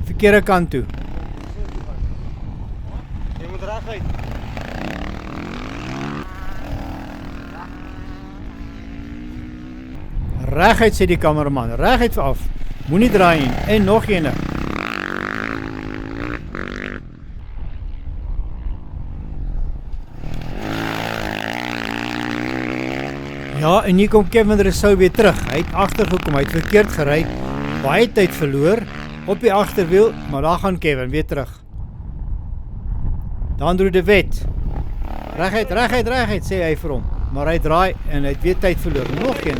Verkeerde kant toe. Jy moet reguit. Reguit sê die kameraman, reguit vir af. Moenie draai nie. En nog een. Ja, en hier kom Kevin Rousseau weer terug. Hy het agtergekom, hy het verkeerd gery. Baie tyd verloor op die agterwiel, maar daar gaan Kevin weer terug. Dan Andrew de Wet. Reguit, sê hy vir hom. Maar hy draai en hy het weer tyd verloor. Nog een.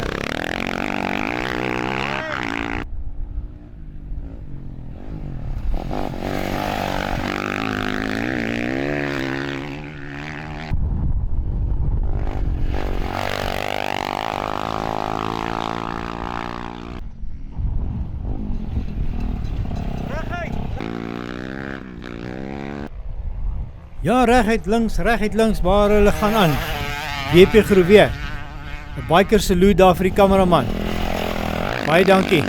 Ja, reguit links, waar hulle gaan aan. WP Groewe. 'n Biker salute daar vir die kameraman. Baie dankie.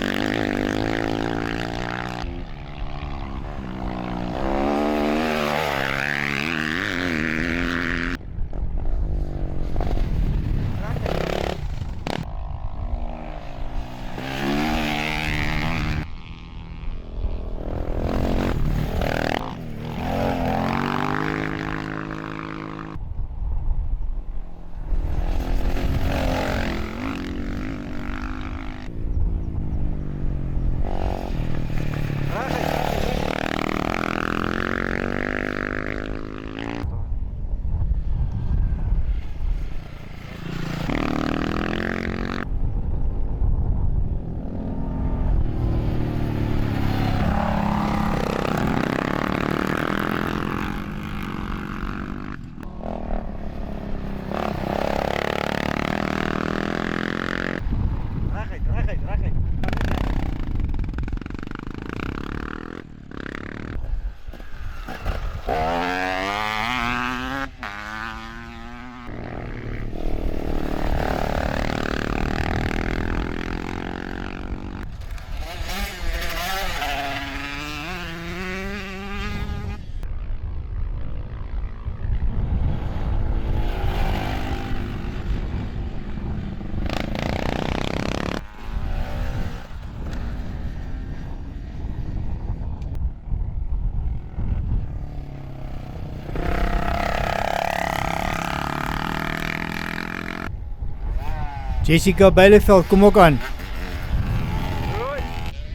Jessica Bielefeld, kom ook aan.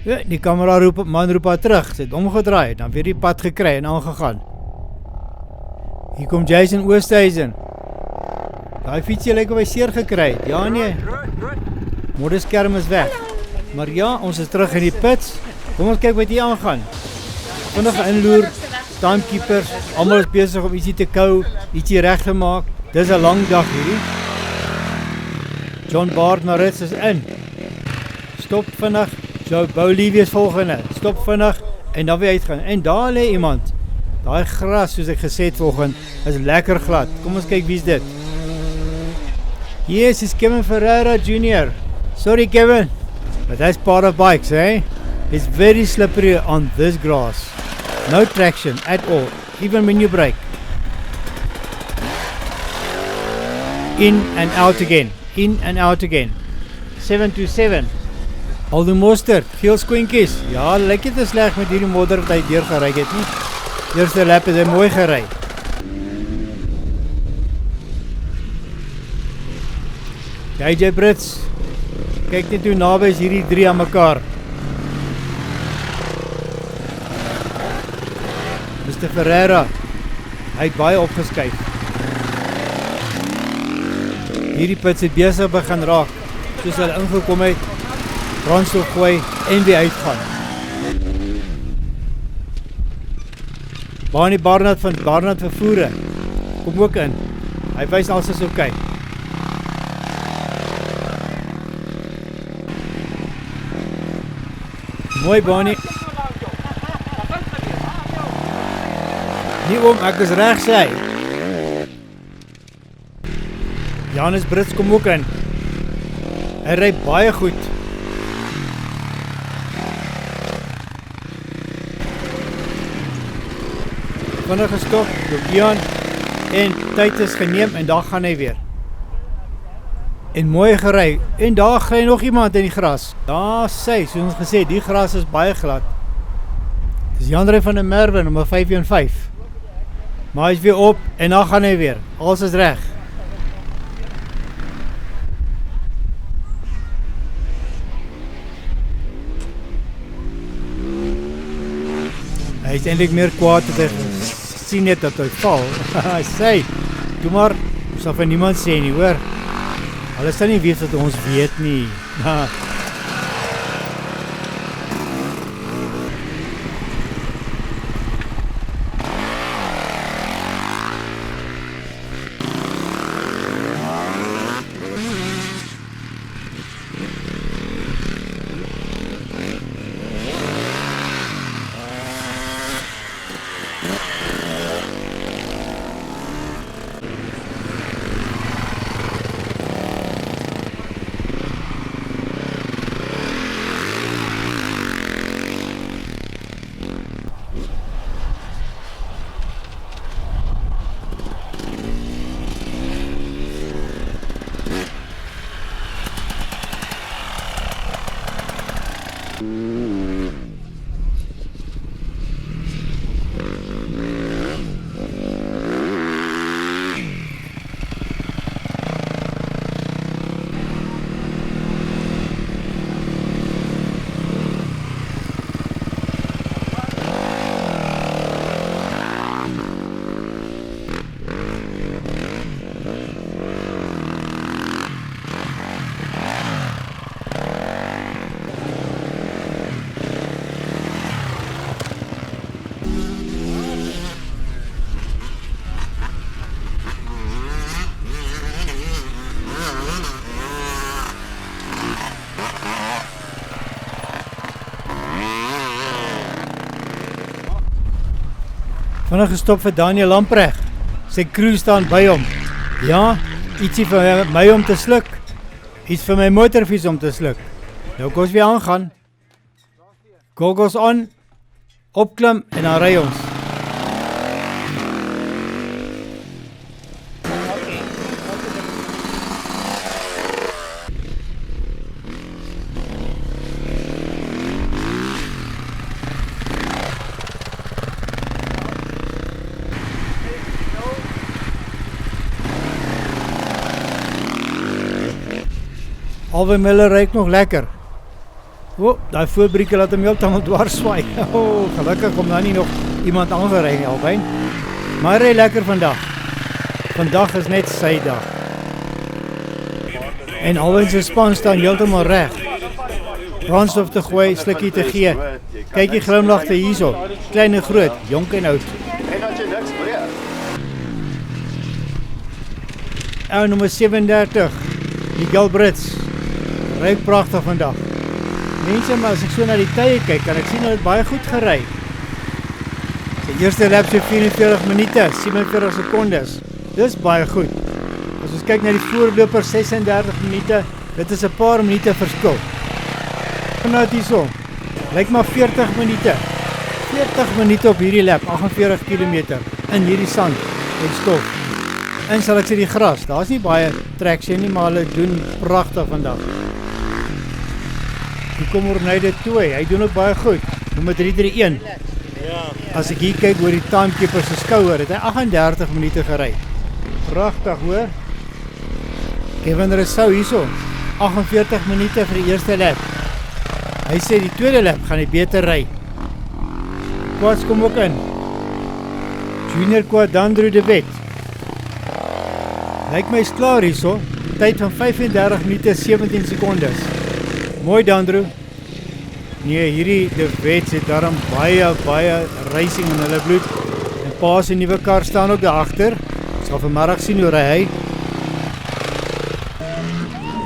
Ja, die kamera man roep haar terug. Sy het omgedraai, dan weer die pad gekry en aangegaan. Hier kom Jason Oosthuizen. Daai fietsie lyk of hy seer gekry het. Ja nee. Modderskerm is weg. Maar ja, ons is terug in die pits. Kom ons kyk wat hier aangaan. Vinnige inloer, timekeepers, almal is besig om ietsie te kou, ietsie reg te maak. Dis 'n lang dag hierdie. John Bart Maritz is in. Stop vinnig. Joe Bowley is volgende. Stop vinnig en dan weer uitgaan. En daar lê iemand. Daai gras soos ek gesê het vanoggend is lekker glad. Kom ons kyk wie's dit. Yes, it's Kevin Ferreira Jr. Sorry Kevin, but that's part of bikes, eh? It's very slippery on this grass. No traction at all, even when you brake. In and out again. In and out again. 727. Aldo Mostert, geel squinkies. Ja, lyk dit te sleg met hierdie modder wat hy deurgery het nie. Eerste lap het hy mooi gery. JJ Brits. Kyk net hoe naby is hierdie drie aan mekaar. Mr. Ferreira. Hy het baie opgeskuif. Hierdie pits het besig begin raak. Soos hulle ingekom het, brandstof gooi en weer uitgaan. Barney Barnard van Barnard Vervoere kom ook in. Hy wys alles is oké. Mooi Barney. Nie oom, ek is reg sê hy. Janus Brits kom ook in. Hy ry baie goed. Vinnig gestop, loop Jan en tyd is geneem en daar gaan hy weer. En mooi gery. En daar gry nog iemand in die gras. Daar sê, soos ons gesê, die gras is baie glad. Dis Jan-Ry van der Merwe, nommer 515. Maar hy is weer op en dan gaan hy weer. Alles is reg. Hy is eintlik meer kwaad dat hy sien het dat hy val. Hy sê, doe maar, sal van niemand sê nie, hoor. Hulle sal nie weet dat ons weet nie. Vinnig gestop vir Daniel Lamprecht. Sy crew staan by hom. Ja, ietsie vir my om te sluk. Iets vir my motorfiets om te sluk. Nou kom ons weer aangaan. Goggles on, opklim en dan ry ons. Alvin Miller ryk nog lekker. O, daai voorbrieke laat hom heeltemal dwars swaai. O, gelukkig kom daar nie nog iemand aangery nie, Alvin. Maar hy ry lekker vandag. Vandag is net sy dag. En Alvin se span staan heeltemal reg. Brandstof te gooi, slukkie te gee. Kyk die glimlagte hierso. Klein en groot, jonk en oud. En dat jy niks breek. Ou nommer 37, Miguel Brits. Ryk pragtig vandag. Mense, maar as ek so na die tye kyk, kan ek sien dat het baie goed gery. Sy eerste lap so 44 minute, 47 sekondes. Dis baie goed. As ons kyk na die voorloper 36 minute, dit is 'n paar minute verskil. Nou hierso. Lyk maar 40 minute. 40 minute op hierdie lap, 48 km in hierdie sand en stof. En sal ek sê die gras, daar's nie baie traction nie, maar hulle doen pragtig vandag. Hier kom Ornide Tooi, hy doen ook baie goed. Nommer 331. As ek hier kyk oor die timekeeper se skouer, het hy 38 minute gery. Pragtig hoor. Kevin Rousseau hierso, 48 minute vir die eerste lap. Hy sê die tweede lap gaan hy beter ry. Quads kom ook in. Junior Quadandro de Wet. Lyk my is klaar hierso. Tyd van 35 minute 17 sekondes. Mooi Dandro. Nee, hierdie De Wet het daarom baie racing in hulle bloed. En pa se nuwe kar staan ook daar agter. Ons gaan vanmiddag sien hoe ry hy.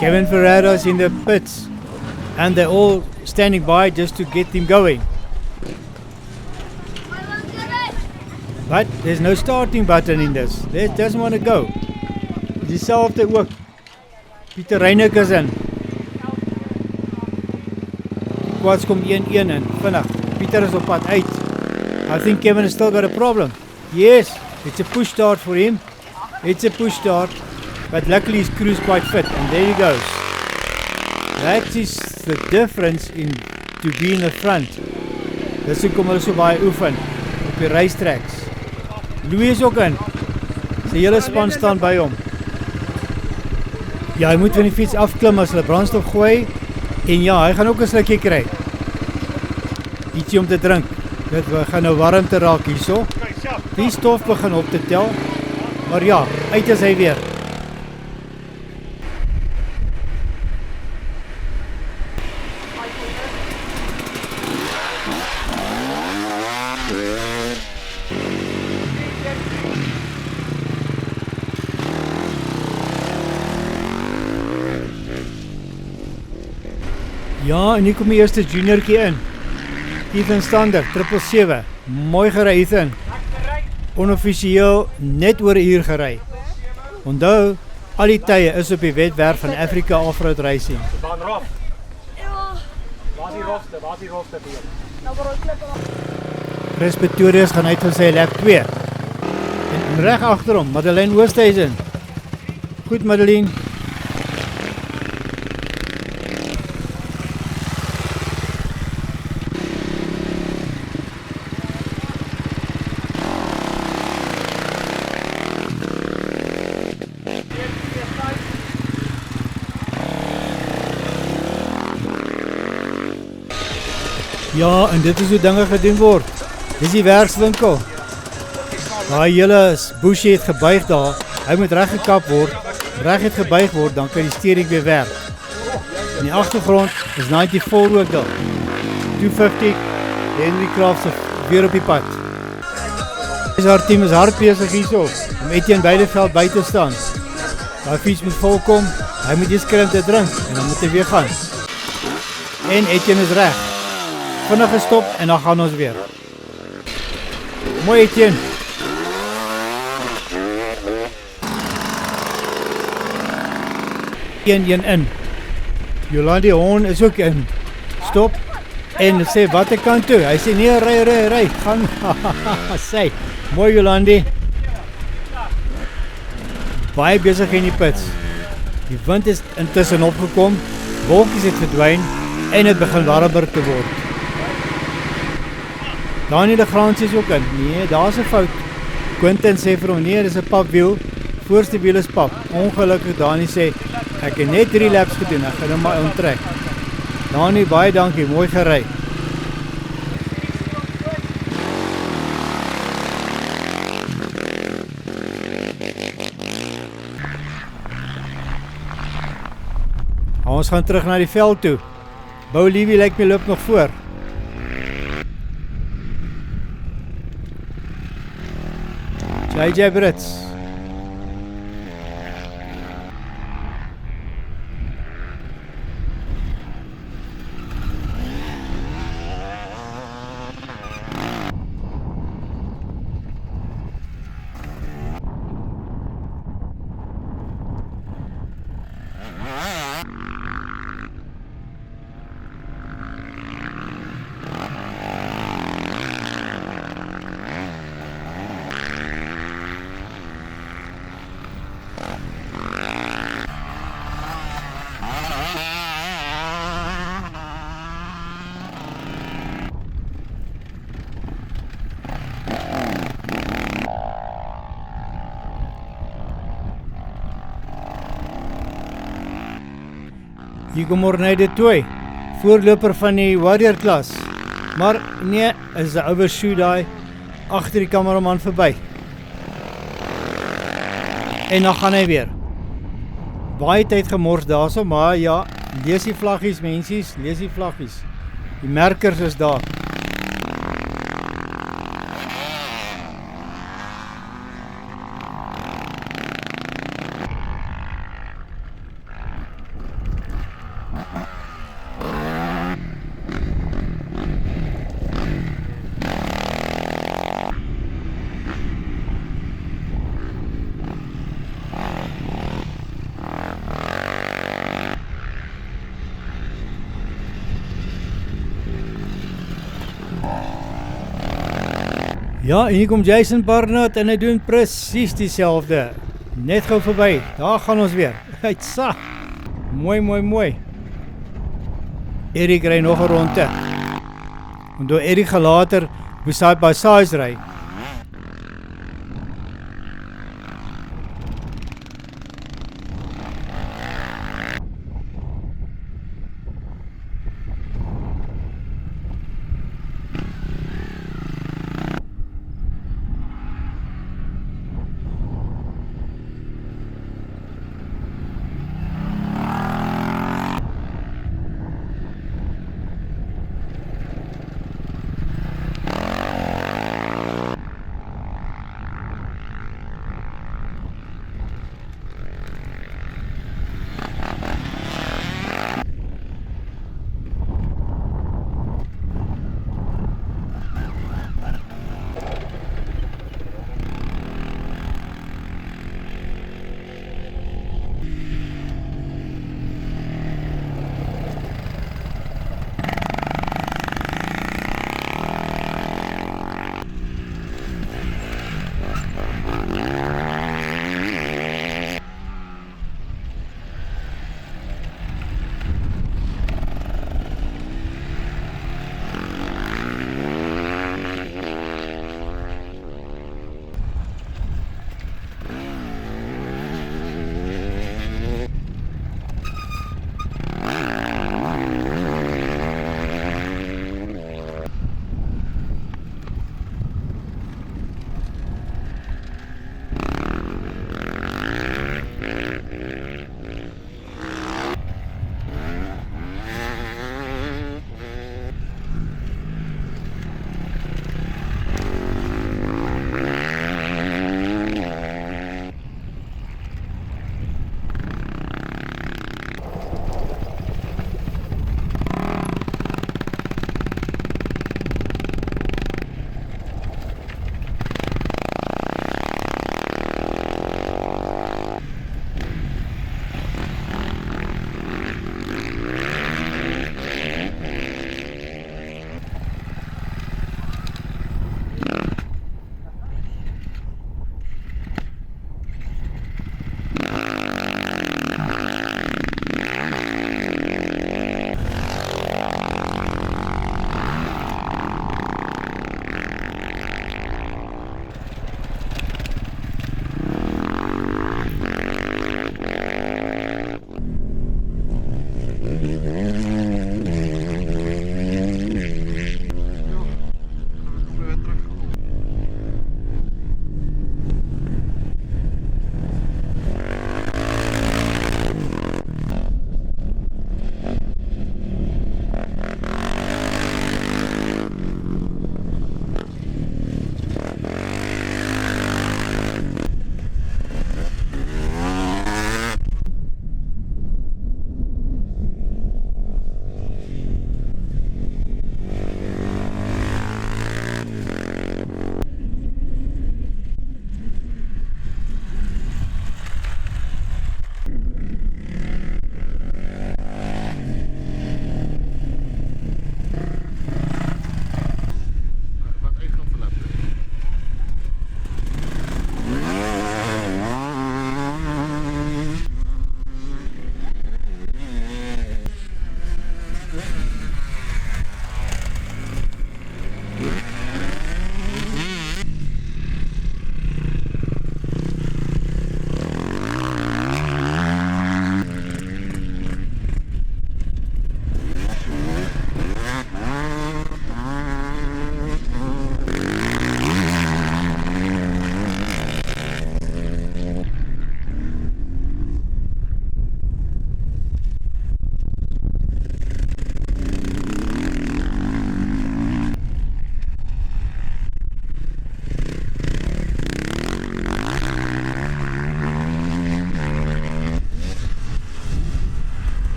Kevin Ferreira is in the pits. And they're all standing by just to get him going. But there's no starting button in this. They doesn't want to go. Dieselfde ook. Pieter Reinek is in. Quads kom 1-1 in. Vinnig. Pieter is op pad uit. I think Kevin has still got a problem. Yes, it's a push start for him. It's a push start. But luckily his crew is quite fit. And there he goes. That is the difference in to be in the front. Dis hoekom hulle so baie oefen op die racetracks. Louis is ook in. Sy hele span staan by hom. Ja, hy moet van die fiets afklim as hulle brandstof gooi. En ja, hy gaan ook 'n slukkie kry. Ietsie om te drink. Dit gaan nou warm te raak hierso. Die stof begin op te tel. Maar ja, uit is hy weer. Ja, en hier kom die eerste juniorkie in. Ethan Stander, 777. Mooi gery Ethan. Onoffisieel net oor 'n uur gery. Onthou, al die tye is op die wetwerf van Africa Offroad Racing. Chris Pretorius gaan uit van sy lap 2. En reg agter hom, Madeleine Oosthuizen. Goed Madeleine. Ja, en dit is hoe dinge gedoen word. Dis die werkswinkel. Daai hele bushie het gebuig daar. Hy moet reg gekap word. Reg het gebuig word, dan kan die steering weer werk. In die agtergrond is 94 ook daar. 250, Henry Crafts weer op die pad. Haar team is hard bezig hierso, om Etienne Beileveld by te staan. Daai fiets moet volkom, hy moet eers kry om te drink, en dan moet hy weer gaan. En Etienne is reg. Vinnig gestop, en dan gaan ons weer. Mooi Etienne. Een in. Jolandi Hoorn is ook in. Stop. En sê, wat ek kan toe? Hy sê, nee, ry, gaan. Sê, mooi Jolandi. Baie bezig in die pits. Die wind is intussen opgekom, wolkies het verdwyn, en het begin warmer te word. Danie de Grans is ook in. Nee, daar is 'n fout. Quentin sê vir hom, nee, dis 'n papwiel. Voorste wiel is pap. Ongelukkig Danie sê, ek het net 3 laps gedoen, ek gaan hom maar onttrek. Danie, baie dankie, mooi gery. Ons gaan terug na die veld toe. Bou Liewie lyk my loop nog voor. JJ Brits. Hier kom Ornede Toy, voorloper van die Warrior klas. Maar nee, is 'n overshoot daai agter die kameraman verby. En dan gaan hy weer. Baie tyd gemors daarso, maar ja, lees die vlaggies mensies, lees die vlaggies. Die merkers is daar. Ja, en hier kom Jason Barnard en hy doen presies dieselfde. Net gou verby, daar gaan ons weer. Uitsa. Mooi. Erik ry nog 'n ronde. En toe Erik later beside by size ry.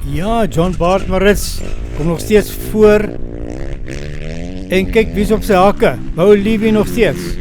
Ja, John Bart Maritz kom nog steeds voor. En kyk wie's op sy hakke. Bou Olivia nog steeds.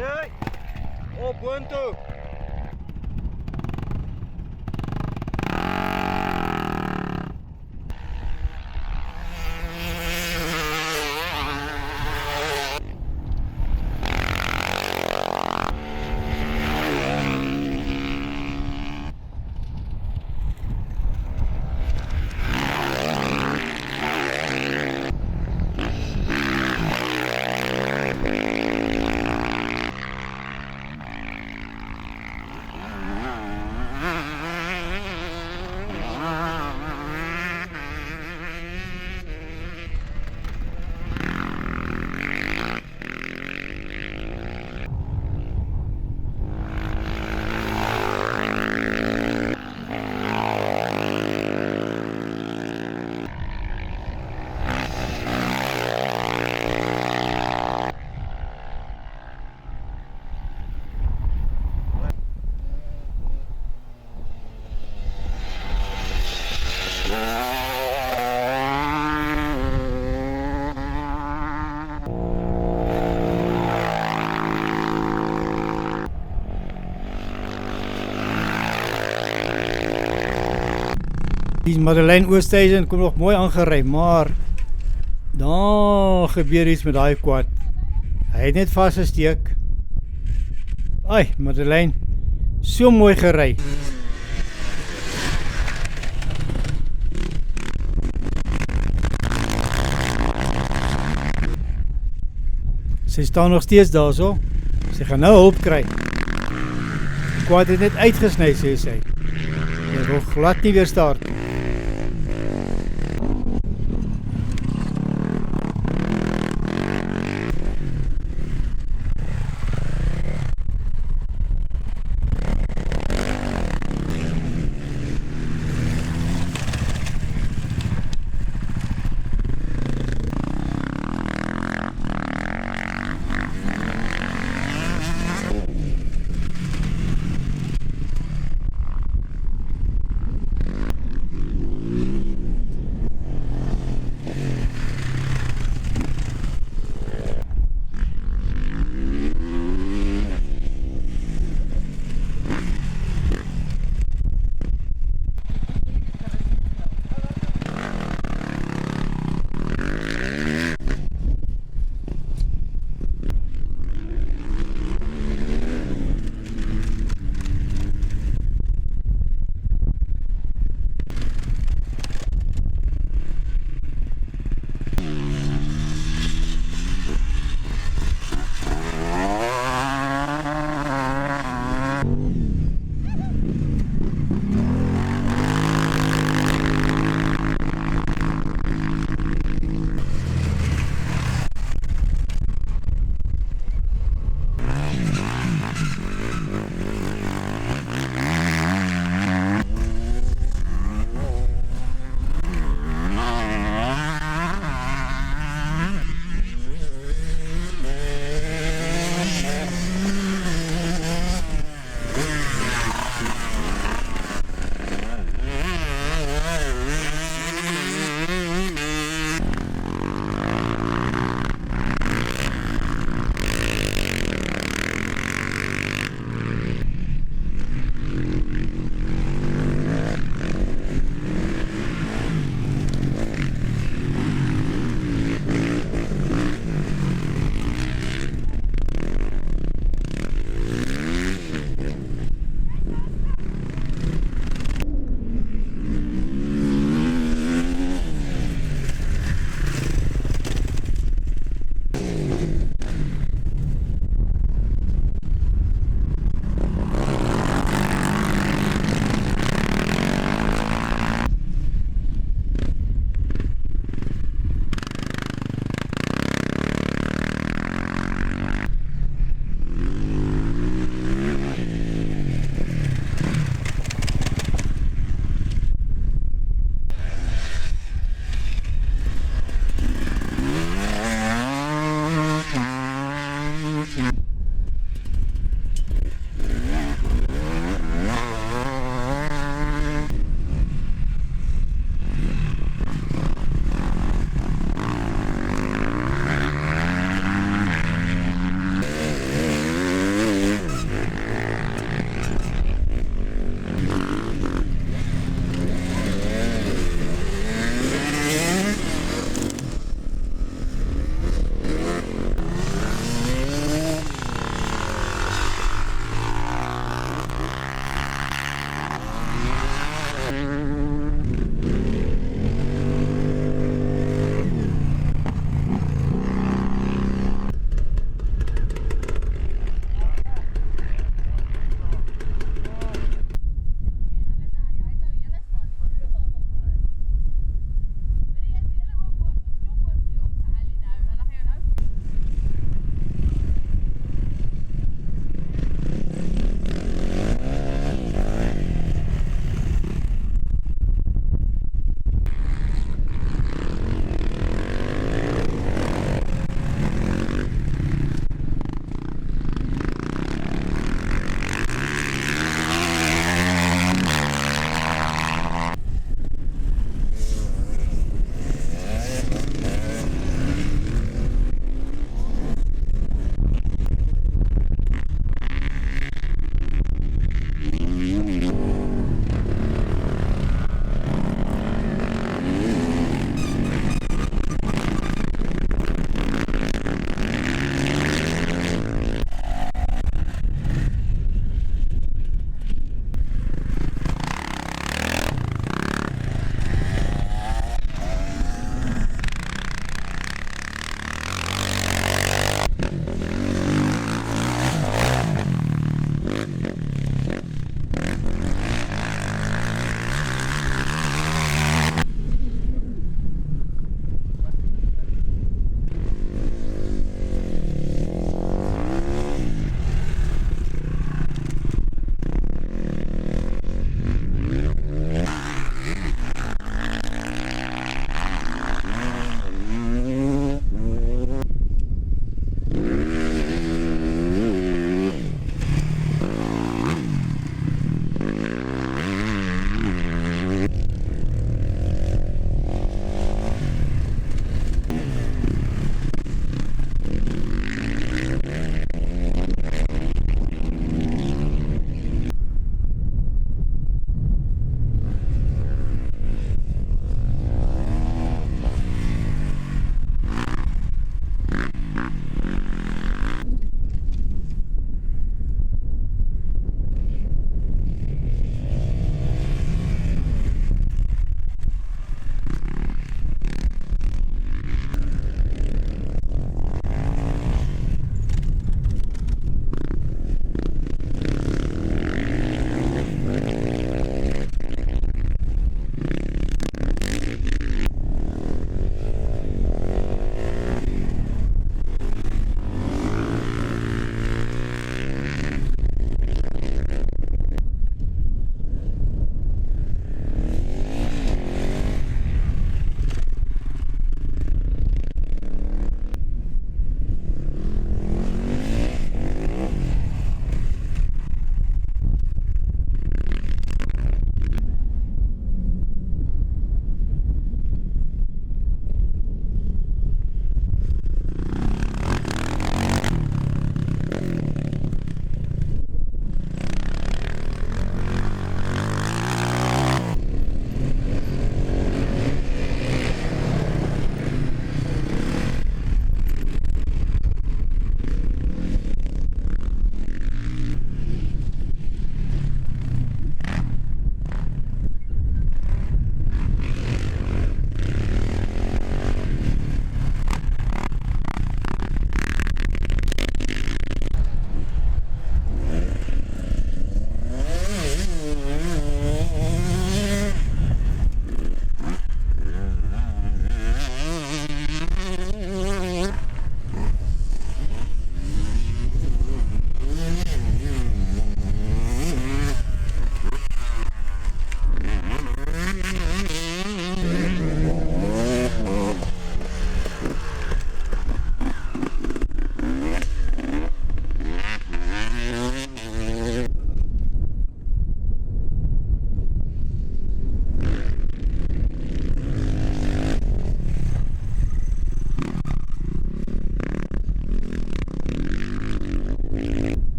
Nee. Op boontoe. Die Madeleine Oosthuizen kom nog mooi aangery, maar dan gebeur iets met daai quad. Hy het net vasgesteek. Ai, Madeleine, so mooi gery. Sy staan nog steeds daar so. Sy gaan nou hulp kry. Die quad het net uitgesny, sê sy. Hy wil glad nie weer start.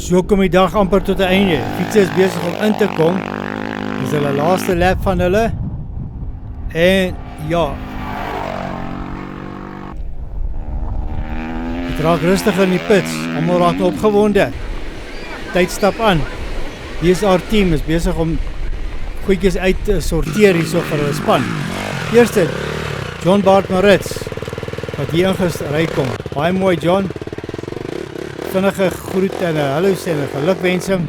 So kom die dag amper tot 'n einde. Fietsie is besig om in te kom. Dis hulle laaste lap van hulle. En ja. Het raak rustig in die pits. Almal raak opgewonde. Tyd stap aan. BSR team is besig om goedjies uit te sorteer hierso vir hulle span. Eerste John Bart Maritz wat hier ingery kom. Baie mooi John. Vinnige groet en 'n hallo sê en 'n gelukwensing.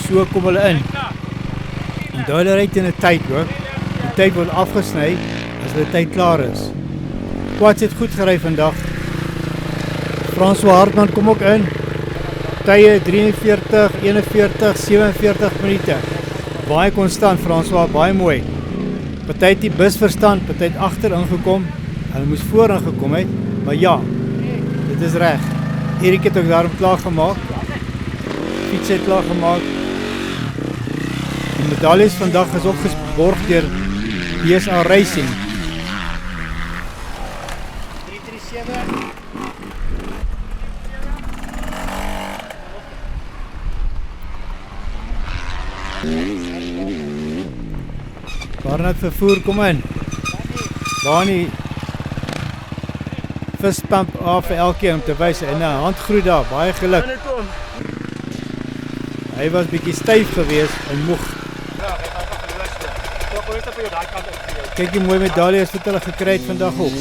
So kom hulle in. Onthou hulle ry teen 'n tyd hoor. Die tyd word afgesny as hulle tyd klaar is. Quads het goed gery vandag. François Hartman kom ook in. Tye 43, 41, 47 minute. Baie konstant François, baie mooi. Party het die bus verstand, party het agter ingekom. Hulle moes voor ingekom het, maar ja, dit is reg. Erik het ook daarom klaar gemaak. Fiets het klaar gemaak. Die medaljes vandag is ook geborg deur BSR Racing. 337 Barnard vervoer kom in. Bani vispump af vir elkeen om te wys en 'n handgroet daar, baie geluk. Hy was bietjie styf geweest en moeg. Kyk die mooi medaljes wat hulle gekry het vandag op.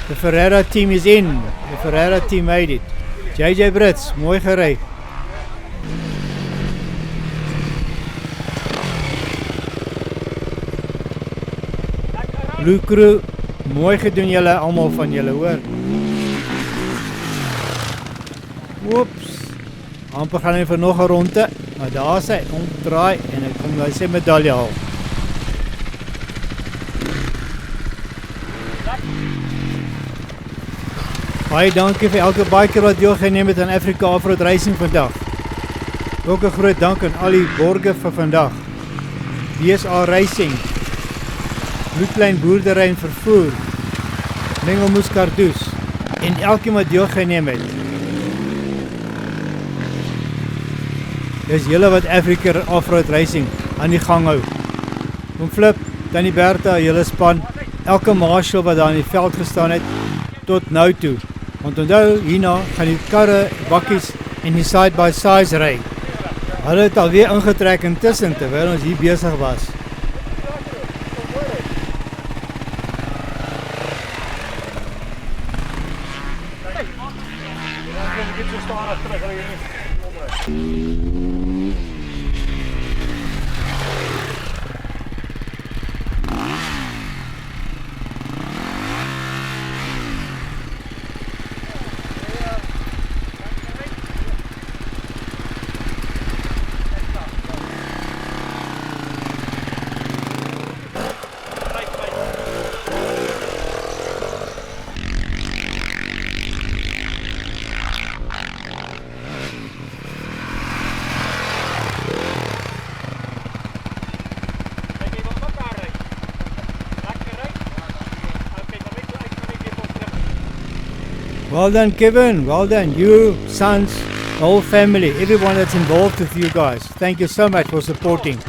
The Ferreira team is in. The Ferreira team made it. JJ Brits, mooi gery. Blue Crew, mooi gedoen julle almal van julle hoor. Oeps. Amper gaan hy vir nog 'n ronde, maar daar is hy omdraai en hy kom nou sy medalje haal. Baie dankie vir elke biker wat deelgeneem het aan Africa Offroad Racing vandag. Ook 'n groot dank aan al die borge vir vandag. BSR Racing, Bloedlyn Boerdery en Vervoer, Mengelmoes Kardoes en elkeen wat deelgeneem het. Dis julle wat Africa Offroad Racing aan die gang hou. Oom Flip, Tannie Bertha, julle span, elke marshal wat daar in die veld gestaan het, tot nou toe. Want onthou, hierna gaan die karre, bakkies en die side-by-sides ry. Hulle het alweer ingetrek intussen terwyl ons hier besig was. Well done, Kevin. Well done. You, sons, the whole family, everyone that's involved with you guys. Thank you so much for supporting.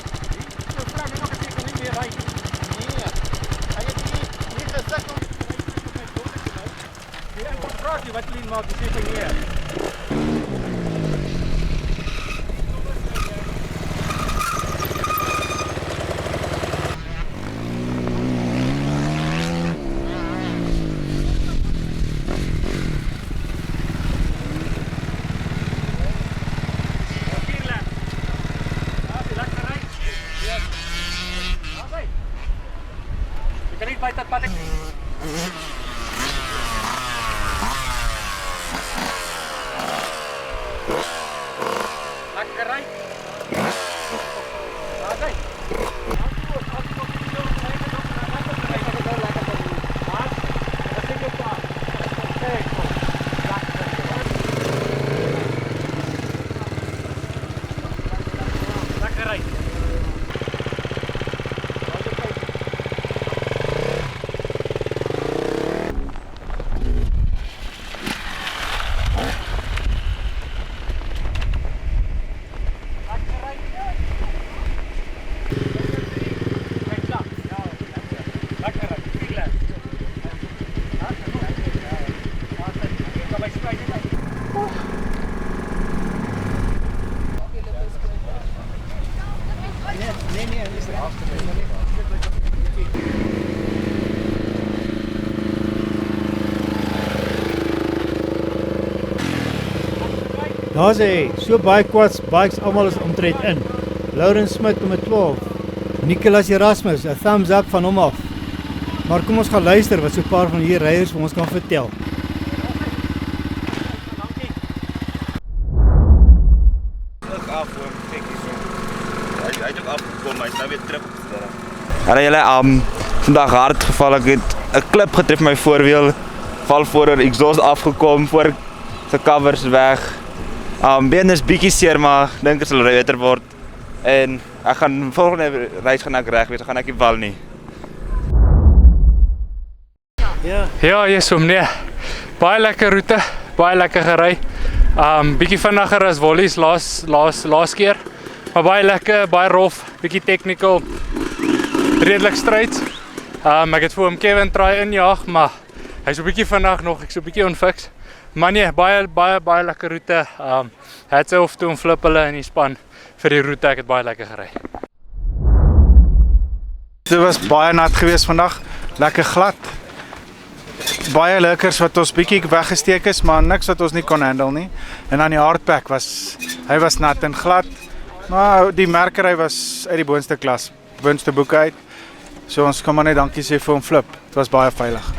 Daar sê, so baie quads bikes almal is omtrent in. Lauren Smit nummer 12. Nicolas Erasmus, 'n thumbs up van hom af. Maar kom ons gaan luister wat so 'n paar van hierdie ryers vir ons kan vertel. Hy het ook afgekom, hy's nou weer terug. Hallo julle, vandag hard geval, ek het 'n klip getref my voorwiel, val voor exhaust afgekom, voor se covers weg. Been is bietjie seer, maar dink dit sal beter word. En ek gaan volgende reis gaan ek reg wees, ek gaan ek nie val nie. Ja, yes meneer. Baie lekker roete, baie lekker gery. Bietjie vinniger as Wollies laas keer. Maar baie lekker, baie rof, bietjie technical. Redelik stryd. Ek het vir hom Kevin try injaag, maar hy's 'n bietjie vinnig nog, ek's 'n bietjie onfiks. Maar nee, baie lekker roete. Het sy hoef toe flip hulle in die span vir die roete, ek het baie lekker gery. Dit was baie nat geweest vandag, lekker glad. Baie lekkers wat ons bietjie weggesteek is, maar niks wat ons nie kon handle nie. En dan die hardpack hy was nat en glad. Maar die merkery was uit die boonste klas, boonste boeke uit. So ons kan maar net dankie sê vir hom flip. Dit was baie veilig.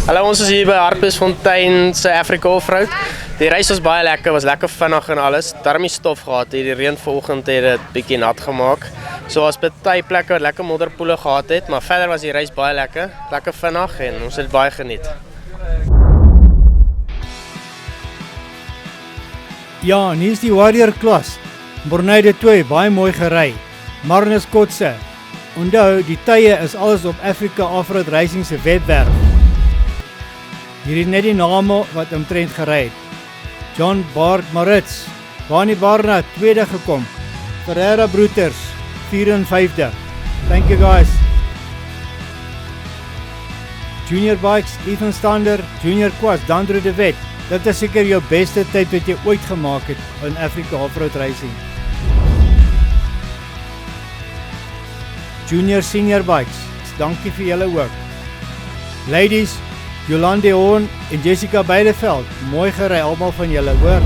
Hallo, ons is hier by Hartbeesfontein se Africa Offroad. Die reis was baie lekker, was lekker vinnig en alles. Daarom stof gehad, die reën vanoggend het dit bietjie nat gemaak. So was baie plekke wat lekker modderpoele gehad het, maar verder was die reis baie lekker vinnig en ons het baie geniet. Ja, en hier is die Warrior klas. Bornede 2, baie mooi gery. Marnus Kotse. Onthou, die tye is alles op Africa Offroad Racing se webwerf. Hier is net die name wat omtrent gery het. John Bart Maritz, Bani Barnard, tweede gekom. Ferreira Broeters, 4 en 5de. Thank you guys. Junior Bikes, Ethan Stander, Junior Quads, Dandro de Wet. Dit is seker jou beste tyd wat jy ooit gemaak het in Africa Offroad Racing. Junior Senior Bikes, dankie vir julle ook. Ladies, Jolande Hoorn en Jessica Beideveld, mooi gery almal van julle, hoor.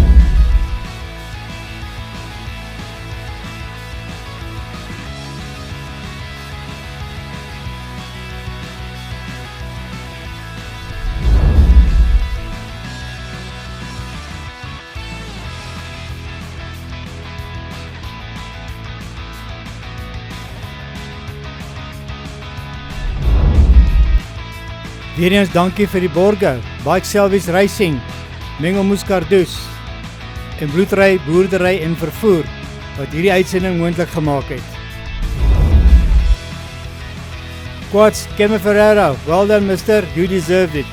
Weer eens dankie vir die borge, Bike Salvage Racing, Mengo Muscardus en Bloedry, Boerdery en Vervoer wat hierdie uitsending moontlik gemaak het. Quads, Kevin Ferreira, well done mister, you deserved it.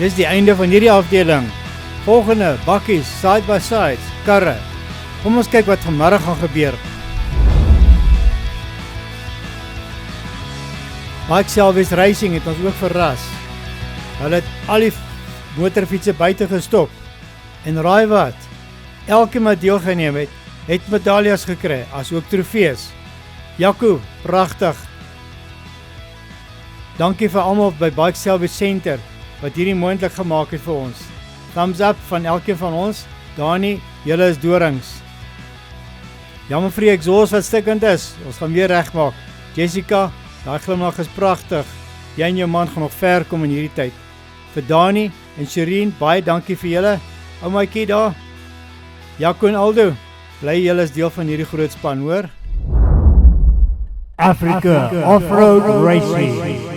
Dis die einde van hierdie afdeling. Volgende, bakkies, side by side, karre. Kom ons kyk wat vanmiddag gaan gebeur. Bike Salvage Racing het ons ook verras. Hulle het al die motorfietsse buite gestop. En raai wat? Elkeen wat deelgeneem het, het medaljes gekry, as ook trofees. Jaco, pragtig. Dankie vir almal by Bike Salvage Center wat hierdie moontlik gemaak het vir ons. Thumbs up van elkeen van ons. Dani, julle is dorings. Jammer vir die exhaust wat stikkend is. Ons gaan weer regmaak. Jessica, daai glimlag is pragtig. Jy en jou man gaan nog ver kom in hierdie tyd. Vir Dani en Shireen, baie dankie vir julle. Ou maatjie daar. Jaco en Aldo, bly julle is deel van hierdie groot span, hoor. Africa Offroad Racing.